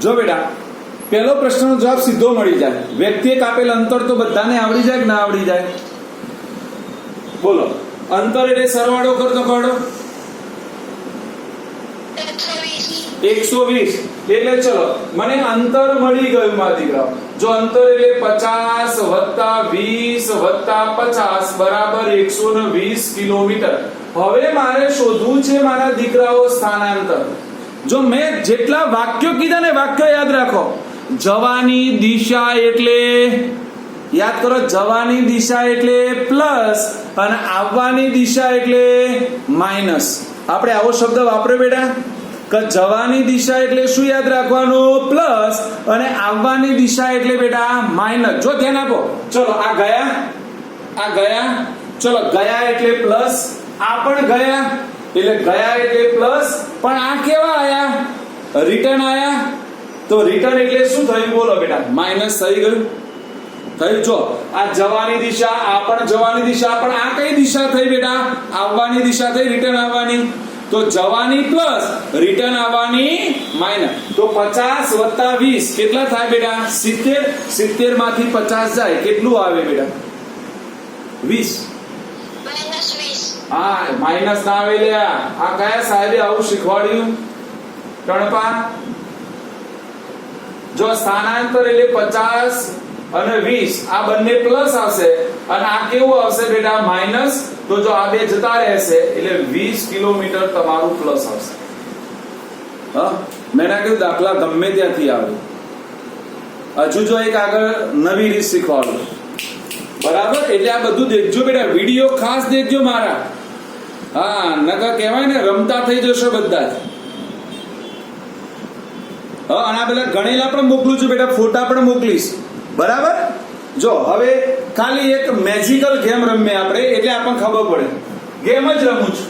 જો બેટા પહેલો પ્રશ્નનો જવાબ સીધો મળી જાય. વ્યક્તિએ કાપેલ અંતર તો બધાને આવડી જાય કે ના આવડી જાય? બોલો, અંતર એટલે સરવાળો કરતો કાઢો 120. એટલે ચલો મને અંતર મળી ગયું મારા દીકરાઓ. જો અંતર એટલે 50 વત્તા 20 વત્તા 50 બરાબર 120 કિલોમીટર. હવે મારે શોધવું છે મારા દીકરાઓ સ્થાનાંતર. જો મેં જેટલા વાક્યો કીધા ને વાક્યો યાદ રાખો. જવાની દિશા એટલે યાદ કરો, જવાની દિશા એટલે પ્લસ અને આવવાની દિશા એટલે માઇનસ. આપણે આવો શબ્દ વાપર્યો બેટા કે જવાની દિશા એટલે શું યાદ રાખવાનું, પ્લસ અને આવવાની દિશા એટલે બેટા માઇનસ. જો ધ્યાન આપો. ચલો આ ગયા, ચલો ગયા એટલે પ્લસ, આ પણ ગયા એટલે ગયા એટલે પ્લસ, પણ આ કેવા આયા, રિટર્ન આયા. તો રિટર્ન એટલે શું થયું બોલો બેટા, માઇનસ થઈ ગયું. થયું. જો આ જવાની દિશા, આ પણ જવાની દિશા, પણ આ કઈ દિશા થઈ બેટા, આવવાની દિશા થઈ, રિટર્ન આવવાની. તો જવાની પ્લસ રિટર્ન આવવાની માઇનસ. તો 50 વત્તા 20 કેટલા થાય બેટા, 70. 70 માંથી 50 જાય કેટલું આવે બેટા, 20. હા માઇનસ ના આવે લે. આ કયા સાહેબે આવું શીખવાડ્યું ટણપા? જો સ્થાનાંતર એટલે 50 અને 20 આ બંને પ્લસ આવશે અને આ કેવું આવશે બેટા, માઇનસ. તો જો આ બે જતા રહેશે એટલે 20 કિલોમીટર તમારું પ્લસ આવશે. હા મેં ના કીધું દાખલા ગમે ત્યાંથી આવે. હજુ જો એક આગળ નવી રીત શીખવાડું, બરાબર? એટલે આ બધું દેખજો બેટા, વિડીયો ખાસ દેખજો મારા. હા નકર કહેવાય ને રમતા થઈ જશો બધા જ. હા અને આ પેલા ગણેલા પણ મોકલું છું બેટા, ફોટા પણ મોકલીશ, બરાબર? જો હવે ખાલી એક મેજિકલ ગેમ રમીએ આપણે, એટલે આપણને ખબર પડે. ગેમ જ રમું છું,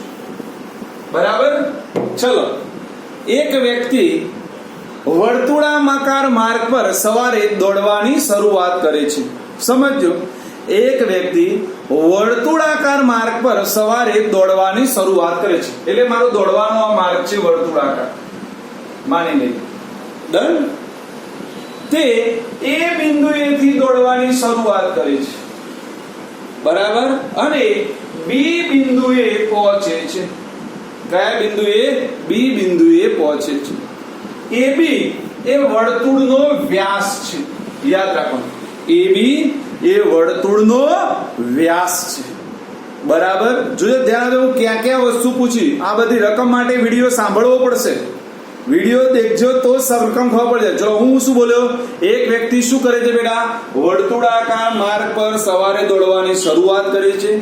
બરાબર? ચલો, એક વ્યક્તિ વર્તુળાકાર માર્ગ પર સવારે દોડવાની શરૂઆત કરે છે. સમજો, એક વ્યક્તિ વર્તુળાકાર માર્ગ પર સવારે દોડવાની શરૂઆત કરે છે. એટલે મારો દોડવાનો આ માર્ગ છે વર્તુળાકાર, માની લઈએ. ડન. તે એ બિંદુએથી દોડવાની શરૂઆત કરે છે, બરાબર? અને બી બિંદુએ પહોંચે છે. કયા બિંદુએ? બી બિંદુએ પહોંચે છે. એ બી એ વર્તુળનો વ્યાસ છે. યાદ રાખો, એ બી એ વર્તુળનો વ્યાસ છે, બરાબર? જોજો ધ્યાન આપજો, હું ક્યાં ક્યાં વસ્તુ પૂછી. આ બધી રકમ માટે વિડીયો સાંભળવો પડશે, વિડીયો દેખજો તો રકમ ખબર પડે. ચલો હું શું બોલ્યો, એક વ્યક્તિ શું કરે છે બેટા, વર્તુળાકાર માર્ગ પર સવારે દોડવાની શરૂઆત કરે છે.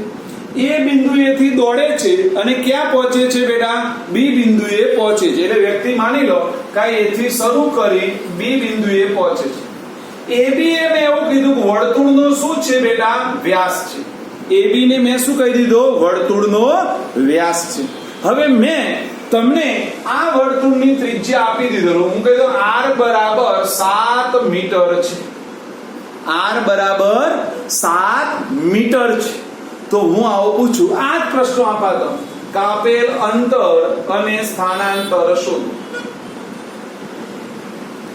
એ બિંદુએથી દોડે છે અને ક્યાં પહોંચે છે બેટા, બી બિંદુએ પહોંચે છે. એટલે વ્યક્તિ માની લો કે એથી શરૂ કરી બી બિંદુએ પહોંચે છે. એ બી એ મેં એવું કીધું કે વર્તુળનો શું છે બેટા, વ્યાસ છે. એ બી ને મેં શું કહી દીધો, વર્તુળનો વ્યાસ છે. હવે મેં તમને આ વર્તુળની ત્રિજ્યા આપી દીધેલું, હું કહી દઉં r બરાબર 7 મીટર છે. r બરાબર 7 મીટર છે. તો હું આવો પૂછું, આ જ પ્રશ્નો આપાતો, કાપેલ અંતર અને સ્થાનાંતર શોધો.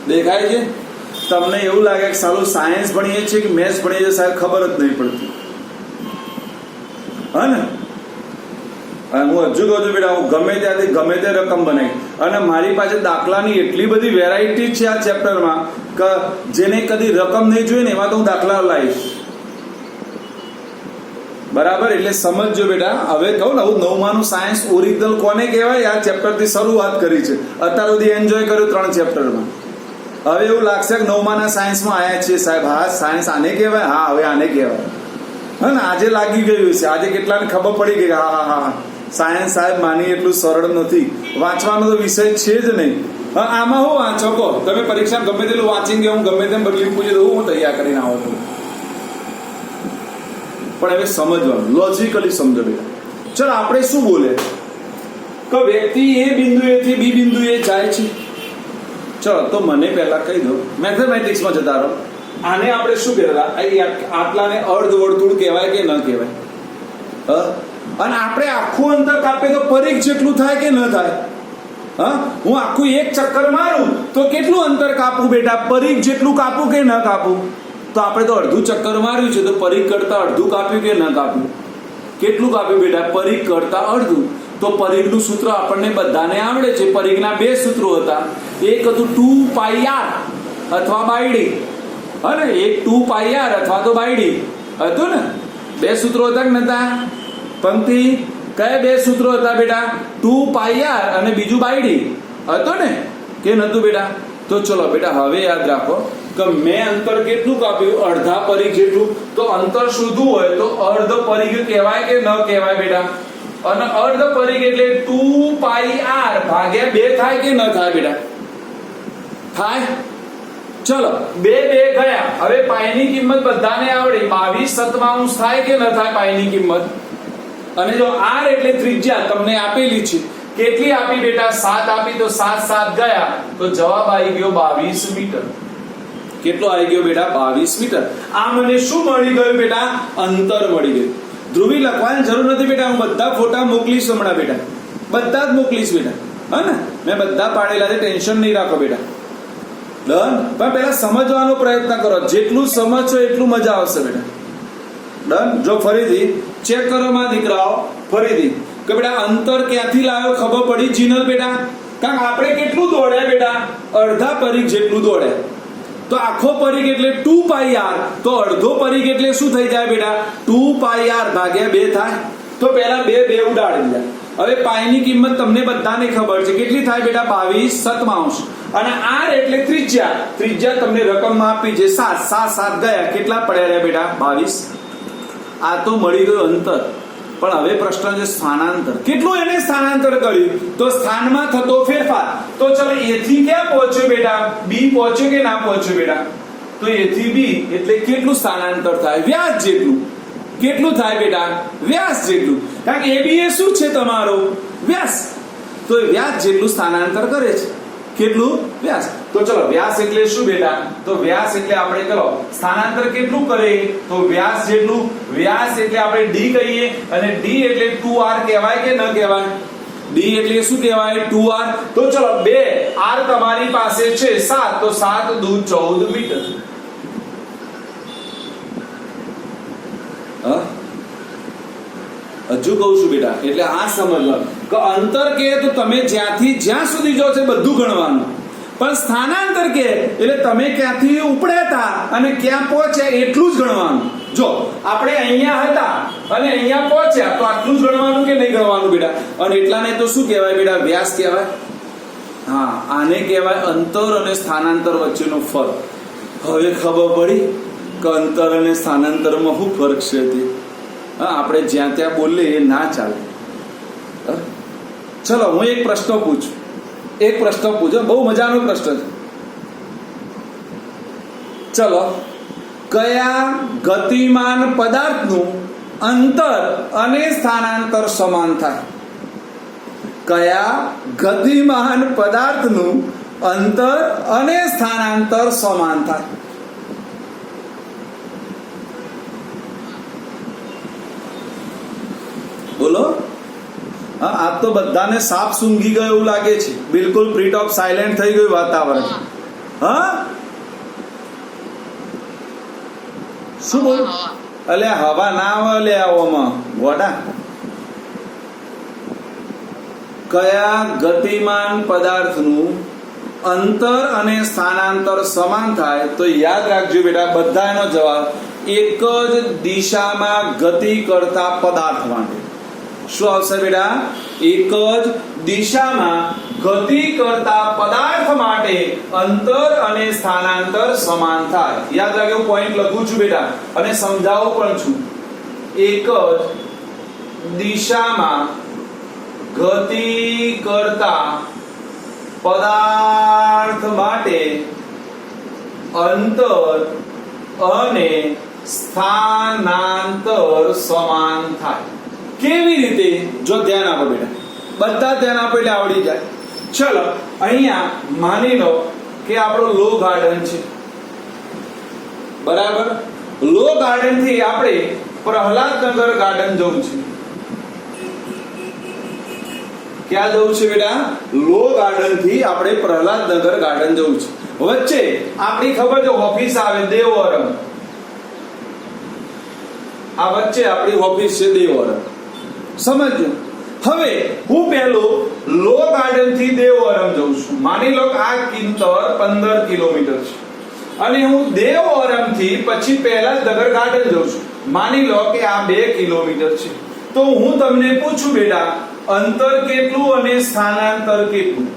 દેખાય છે? તમને એવું લાગે કે સાલું સાયન્સ ભણીએ છીએ કે મેથ્સ ભણીએ છીએ, સાહેબ ખબર જ નહીં પડતી, હા ને? અને હું હજુ કહું છું બેટા, હું ગમે ત્યાંથી ગમે તે રકમ બનાવી, અને મારી પાસે દાખલાની એટલી બધી વેરાયટી છે આ ચેપ્ટરમાં કે જેને કદી રકમ નહીં જોઈ ને એમાં તો હું દાખલા લાવીશ. બરાબર? એટલે સમજજો બેટા. હવે કહું ને, હું નવમાનું સાયન્સ ઓરિજિનલ કોને કહેવાય આ ચેપ્ટરથી શરૂઆત કરી છે. અત્યાર સુધી એન્જોય કર્યું 3 ચેપ્ટરમાં. હવે એવું લાગશે કે નવમાના સાયન્સમાં આયા છીએ સાહેબ. હા, સાયન્સ આને કહેવાય. હા, હવે આને કહેવાય. હા ને, આજે લાગી ગયું છે. આજે કેટલાને ખબર પડી ગઈ. હા હા હા, સાયન્સ સાહેબ માની એટલું સરળ નથી. વાંચવાનો તો વિષય છે જ નહીં. હા, આમાં હું વાંચો કહો તમે? પરીક્ષા ગમે તેટલું વાંચી ગયા, હું ગમે તેમ બદલી પૂછી દઉં, હું તૈયાર કરીને આવો છું. પણ હવે સમજવાનું, લોજિકલી સમજો બેટા. ચલો, આપણે શું બોલે કે વ્યક્તિ એ બિંદુએથી બી બિંદુએ જાય છે. ચલો, તો મને પહેલા કહી દો, મેથેમેટિક્સમાં જતા રહો. આને આપણે શું કહેતા? આટલાને અર્ધવર્તુળ કહેવાય કે ન કહેવાય? અને આપણે આખું અંતર કાપે તો પરિઘ જેટલું થાય કે ન થાય? હા, હું આખું એક ચક્કર મારું તો કેટલું અંતર કાપું બેટા? પરિઘ જેટલું કાપું કે ન કાપું? તો આપણે તો અડધું ચક્કર માર્યું છે, તો પરિઘ કરતા અડધું કાપ્યું કે ન કાપ્યું? કેટલું કાપ્યું બેટા? પરિઘ કરતા અડધું. તો પરિઘનું સૂત્ર આપણને બધાને આવડે છે. પરિઘના 2 સૂત્રો હતા. એક હતું 2πr અથવા બાયડી, અને એક 2πr અથવા તો બાયડી હતું ને. 2 સૂત્રો હતા કે નતા? પંક્તિ કયા 2 સૂત્રો હતા બેટા? 2πr અને બીજું બાયડી હતું ને, કે નતું બેટા? તો ચલો બેટા, હવે યાદ રાખો કે મેં અંતર કેટલું કાપ્યું? અડધા પરિઘ જેટલું. તો અંતર શોધવું હોય તો અર્ધ પરિઘ કહેવાય કે ન કહેવાય બેટા? અને અર્ધ પરિઘ એટલે 2πr ભાગ્યા 2 થાય કે ન થાય બેટા? થાય. ચલો, 2 ગયા. હવે પાઈની કિંમત બધાને આવડે. 22/7 થાય કે ન થાય પાઈની કિંમત? અને જો r એટલે ત્રિજ્યા તમને આપેલી છે. કેટલી આપી બેટા? 7 આપી. તો 7 ગયા તો જવાબ આવી ગયો 22 મીટર. કેટલો આવી ગયો બેટા? 22 મીટર. આ મને શું મળી ગયું બેટા? અંતર મળી ગયું. ધ્રુવી લખવાની જરૂર નથી બેટા, હું બધા ફોટા મોકલીશ હમણાં બેટા. બધા જ મોકલીશ બેટા. હા ને, મેં બધા પાડેલા છે, ટેન્શન નહીં રાખો બેટા. ડન? પણ પહેલા સમજવાનો પ્રયત્ન કરો. જેટલું સમજશો એટલું મજા આવશે બેટા. ડન? જો ફરીથી ચેક કરો માં દીકરાઓ, ફરીથી કે બેટા અંતર ક્યાંથી લાવ્યો ખબર પડી જીનલ બેટા? કારણ આપણે કેટલું દોડ્યા બેટા? અડધા પરિઘ જેટલું દોડ્યા. તો આખો પરિઘ એટલે 2πr. તો અડધો પરિઘ એટલે શું થઈ જાય બેટા? 2πr ભાગ્યા 2 થાય. તો પહેલા 2 ઉડાડી દે. હવે પાઈની કિંમત તમને બધાને ખબર છે. કેટલી થાય બેટા? 22/7. અને r એટલે ત્રિજ્યા. ત્રિજ્યા તમને રકમમાં આપી છે 7 ગયા. કેટલા પડ્યા રહ્યા બેટા? 22. આ તો મળી ગયું અંતર. પણ હવે પ્રશ્ન છે સ્થાનાંતર. કેટલું એને સ્થાનાંતર કર્યું? તો સ્થાનમાં થતો ફેરફાર. તો ચલો, a થી ક્યાં પહોંચ્યો બેટા? b પહોંચ્યો કે ના પહોંચ્યો બેટા? તો a થી b એટલે કેટલું સ્થાનાંતર થાય? વ્યાસ જેટલું. કેટલું થાય બેટા? વ્યાસ જેટલું. કારણ કે ab એ શું છે તમારો? વ્યાસ. તો એ વ્યાસ જેટલું સ્થાનાંતર કરે છે. કેટલું? વ્યાસ. તો ચલો, વ્યાસ એટલે શું બેટા? તો વ્યાસ એટલે આપણે ચલો સ્થાનાંતર કેટલું કરે? તો વ્યાસ જેટલું. વ્યાસ એટલે આપણે d કહીએ, અને d એટલે 2r કહેવાય કે ન કહેવાય? d એટલે શું કહેવાય? 2r. તો ચલો, 2r તમારી પાસે છે 7, તો 7 દૂ 14 મીટર. હજુ કહું છું બેટા, એટલે આ સમજવાનું કે અંતર કે તો તમે જ્યાંથી જ્યાં સુધી જો છે બધું ગણવાનું. પણ સ્થાનાંતર કે એટલે તમે ક્યાંથી ઉપડ્યા હતા અને ક્યાં પહોંચ્યા એટલું જ ગણવાનું. જો આપણે અહીંયા હતા અને અહીંયા પહોંચ્યા તો આટલું જ ગણવાનું કે નહીં ગણવાનું બેટા? અને એટલાને તો શું કહેવાય બેટા? વ્યાસ કહેવાય. હા, આને કહેવાય અંતર અને સ્થાનાંતર વચ્ચેનો ફરક. હવે ખબર પડી કે અંતર અને સ્થાનાંતરમાં શું ફરક છે તે? હા, આપણે જ્યાં ત્યાં બોલીએ એ ના ચાલે. ચલો, હું એક પ્રશ્ન પૂછું. બહુ મજાનો પ્રશ્ન છે. ચલો, કયા ગતિમાન પદાર્થનું અંતર અને સ્થાનાંતર સમાન થાય? કયા ગતિમાન પદાર્થનું અંતર અને સ્થાનાંતર સમાન થાય? બોલો. હા, આ તો બધાને સાપ સૂંઘી ગયો એવું લાગે છે. બિલકુલ પ્રીટ ઓફ સાયલેન્ટ થઈ ગયું વાતાવરણ. હા, શું બોલ? અલે હવા ના આવે લે આવવામાં ગોડા. કયા ગતિમાન પદાર્થનું અંતર અને સ્થાનાંતર સમાન થાય? તો યાદ રાખજો બેટા, બધાનો જવાબ એક જ દિશામાં ગતિ કરતા પદાર્થ માટે. શું આવશે બેટા? એક જ દિશામાં ગતિ કરતા પદાર્થ માટે અંતર અને સ્થાનાંતર સમાન થાય. યાદ રાખજો, પોઈન્ટ લખું છું બેટા અને સમજાવું પણ છું. એક જ દિશામાં ગતિ કરતા પદાર્થ માટે અંતર અને સ્થાનાંતર સમાન થાય. કેવી રીતે? જો ધ્યાન આપો બેટા, બધા ધ્યાન આપો એટલે આવડી જાય. ચલો, અહીંયા માની લો કે આપણો લો ગાર્ડન છે, બરાબર? લો ગાર્ડન થી આપણે પ્રહલાદનગર ગાર્ડન જવું છે. ક્યાં જવું છે બેટા? લો ગાર્ડન થી આપણે પ્રહલાદનગર ગાર્ડન જવું છે. વચ્ચે આપણી ખબર છે ઓફિસ આવે દેવવરમ, આ વચ્ચે આપણી ઓફિસ છે દેવવરમ. સમજજો. હવે હું પહેલો લો ગાર્ડન થી દેવવરમ જઉં છું. માની લો કે આ અંતર 15 કિલોમીટર છે અને હું દેવવરમ થી પછી પ્રહલાદનગર ગાર્ડન જઉં છું. માની લો કે આ 2 કિલોમીટર છે. તો હું તમને પૂછું બેટા, અંતર કેટલું અને સ્થાનાંતર કેટલું?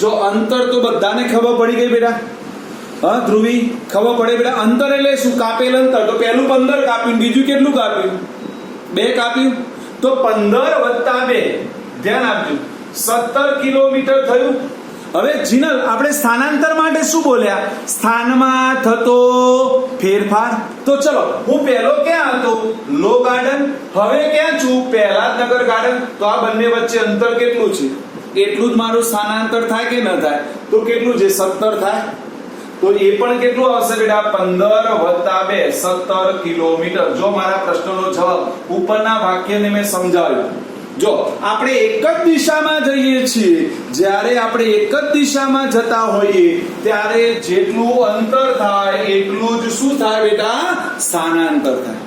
જો અંતર તો બધાને ખબર પડી ગઈ બેટા. હા ધ્રુવી, ખબર પડે બેટા? અંતર એટલે શું? કાપેલ અંતર. તો પહેલું 15 કાપ્યું, બીજું કેટલું કાપ્યું? 2 કાપ્યું. તો 15 વત્તા 2, ધ્યાન આપજો, 17 કિલોમીટર થયું. હવે જીનલ, આપણે સ્થાનાંતર માટે શું બોલ્યા? સ્થાનમાં થતો ફેરફાર. તો ચલો, હું પહેલો ક્યાં હતો? લો ગાર્ડન. હવે ક્યાં છું? પ્રહલાદનગર ગાર્ડન. તો આ બંને વચ્ચે અંતર કેટલું છે? એટલું જ મારું સ્થાનાંતર થાય કે ન થાય? તો કેટલું છે? 17 થાય. તો એ પણ કેટલું આવશે બેટા? 15 વત્તા 2, 17 કિલોમીટર. જો મારા પ્રશ્નનો જવાબ ઉપરના વાક્યને મેં સમજાવ્યું. જો આપણે એક જ દિશામાં જઈએ છીએ, જ્યારે આપણે એક જ દિશામાં જતા હોઈએ ત્યારે જેટલું અંતર થાય એટલું જ શું થાય બેટા? સ્થાનાંતર થાય.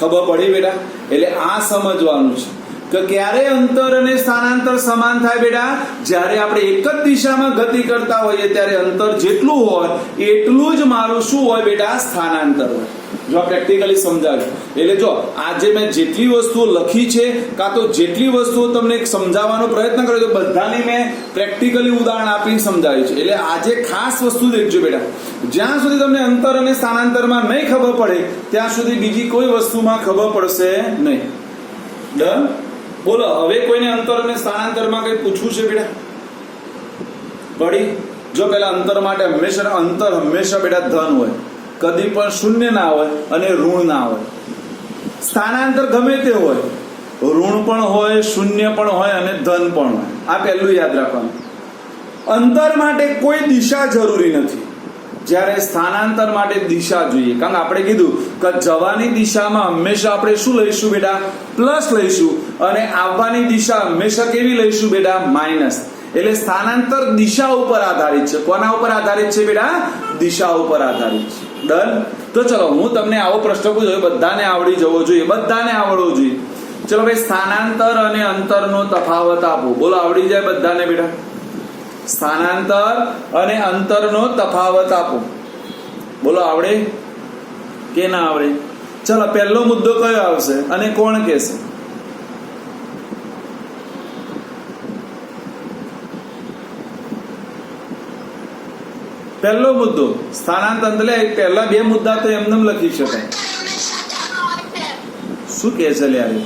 ખબર પડી બેટા? એટલે આ સમજવાનું છે કે ક્યારે અંતર અને સ્થાનાંતર સમાન થાય બેટા? જ્યારે આપણે એક જ દિશામાં ગતિ કરતા હોઈએ ત્યારે અંતર જેટલું હોય એટલું જ મારું શું હોય બેટા? સ્થાનાંતર હોય. જો પ્રેક્ટિકલી સમજાવ્યું. એટલે જો આજે મેં જેટલી વસ્તુઓ લખી છે કાં તો જેટલી વસ્તુઓ તમને સમજાવવાનો પ્રયત્ન કર્યો, બધાની મેં પ્રેક્ટિકલી ઉદાહરણ આપીને સમજાવી છે. એટલે આજે ખાસ વસ્તુ દેખજો બેટા, જ્યાં સુધી તમને અંતર અને સ્થાનાંતરમાં નહીં ખબર પડે ત્યાં સુધી બીજી કોઈ વસ્તુમાં ખબર પડશે નહીં. ડન? બોલો, હવે કોઈને અંતર અને સ્થાનાંતરમાં કઈ પૂછવું છે બેટા? પડી? જો પેલા અંતર માટે હંમેશા બેટા ધન હોય, કદી પણ શૂન્ય ના હોય અને ઋણ ના હોય. સ્થાનાંતર ગમે તે હોય, ઋણ પણ હોય, શૂન્ય પણ હોય અને ધન પણ હોય. આ પહેલું યાદ રાખવાનું. અંતર માટે કોઈ દિશા જરૂરી નથી, જ્યારે સ્થાનાંતર માટે દિશા જોઈએ. કારણ કે આપણે કીધું કે જવાની દિશામાં હંમેશા આપણે શું લઈશું બેટા? પ્લસ લઈશું. અને આવવાની દિશા હંમેશા કેવી લઈશું બેટા? માઇનસ. એટલે સ્થાનાંતર દિશા ઉપર આધારિત છે. કોના ઉપર આધારિત છે બેટા? દિશા ઉપર આધારિત છે. ડન? તો ચલો, હું તમને આવો પ્રશ્ન પૂછ્યો, બધાને આવડી જવો જોઈએ, બધાને આવડવો જોઈએ. ચલો ભાઈ, સ્થાનાંતર અને અંતરનો તફાવત આપો. બોલો, આવડી જાય બધાને બેટા? સ્થાનાંતર અને અંતરનો તફાવત આપો. બોલો, આવડે કે ના આવડે? ચલો, પહેલો મુદ્દો કયો આવશે અને કોણ કહેશે? પહેલો મુદ્દો સ્થાનાંતર. એટલે પહેલા 2 મુદ્દા તો એમને લખી શકાય. શું કહે છે લ્યારે?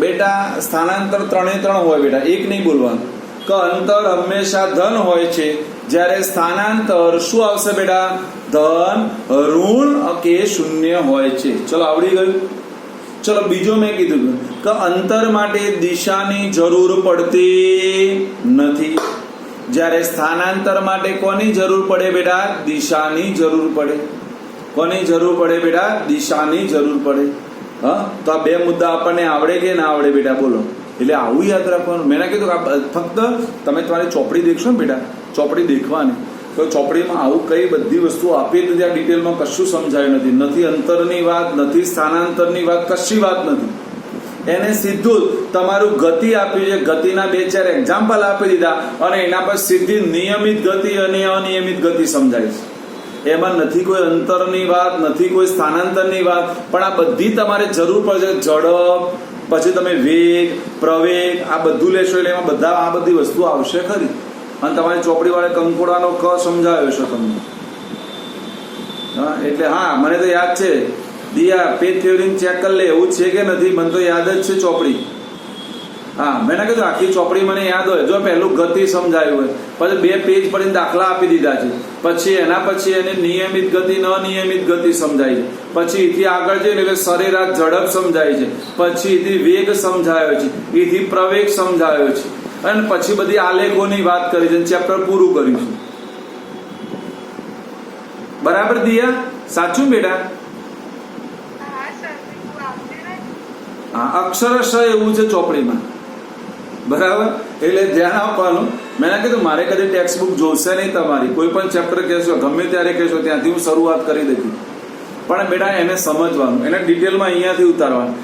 બેટા સ્થાનાંતર 3 હોય બેટા, એક નહીં બોલવાનું. કે અંતર હંમેશા ધન હોય છે, જ્યારે સ્થાનાંતર શું આવશે બેટા? ધન, ઋણ કે શૂન્ય હોય છે. ચલો, આવડી ગયું. ચલો, બીજો મેં કીધું કે અંતર માટે દિશાની જરૂર પડતી નથી, જ્યારે સ્થાનાંતર માટે કોની જરૂર પડે બેટા? દિશાની જરૂર પડે. કોની જરૂર પડે બેટા? દિશાની જરૂર પડે. હા, તો આ 2 મુદ્દા આપણને આવડે કે ના આવડે બેટા? બોલો. એટલે આવું યાદ રાખવાનું. મેં કીધું કે ફક્ત તમે તમારી ચોપડી દેખશો ને બેટા, ચોપડી દેખવાની તો ચોપડીમાં આવું કઈ બધી વસ્તુ આપી નથી, આ ડિટેલમાં કશું સમજાયું નથી અંતરની વાત, નથી સ્થાનાંતરની વાત, કશી વાત નથી. એને સીધું તમારું ગતિ આપ્યું છે, ગતિના 2-4 એક્ઝામ્પલ આપી દીધા અને એના પર સીધી નિયમિત ગતિ અને અનિયમિત ગતિ સમજાય છે. એમાં નથી કોઈ અંતરની વાત, નથી કોઈ સ્થાનાંતરની વાત, પણ આ બધી તમારે જરૂર પડશે. ઝડપ, પછી તમે વેગ, પ્રવેગ, આ બધું લેશો એટલે એમાં બધા આ બધી વસ્તુ આવશે ખરી. અને તમારી ચોપડી વાળે કંકોડાનો ક સમજાવ્યો છે તમને. હા, એટલે હા, મને તો યાદ છે દિયા, પેજ ફેવરીને ચેક કરી લે એવું છે કે નથી. મને તો યાદ જ છે ચોપડી. હા, મેં ના કીધું આખી ચોપડી મને યાદ હોય. જો પહેલું ગતિ સમજાયું હોય, પછી 2 પેજ પડીને દાખલા આપી દીધા છે, પછી એના પછી એને નિયમિત ગતિ, અનિયમિત ગતિ સમજાય છે, પછી એથી આગળ જઈને એટલે સરેરાશ ઝડપ સમજાય છે, પછી એથી વેગ સમજાયો છે, એથી પ્રવેગ સમજાયો છે, અને પછી બધી આલેખોની વાત કરી છે, ચેપ્ટર પૂરું કર્યું છે. બરાબર દિયા? સાચું બેટા? હા સર, હું આવતી ને. હા, અક્ષરશ એવું છે ચોપડીમાં. બરાબર, એટલે ધ્યાન આપવાનું. મેં ના કીધું મારે કદી ટેક્સ્ટ બુક જોશે નહીં તમારી, કોઈ પણ ચેપ્ટર કહેશો, ગમે ત્યારે કહેશો ત્યાંથી હું શરૂઆત કરી દીધી. પણ બેટા એને સમજવાનું, એને ડિટેલમાં અહીંયાથી ઉતારવાનું.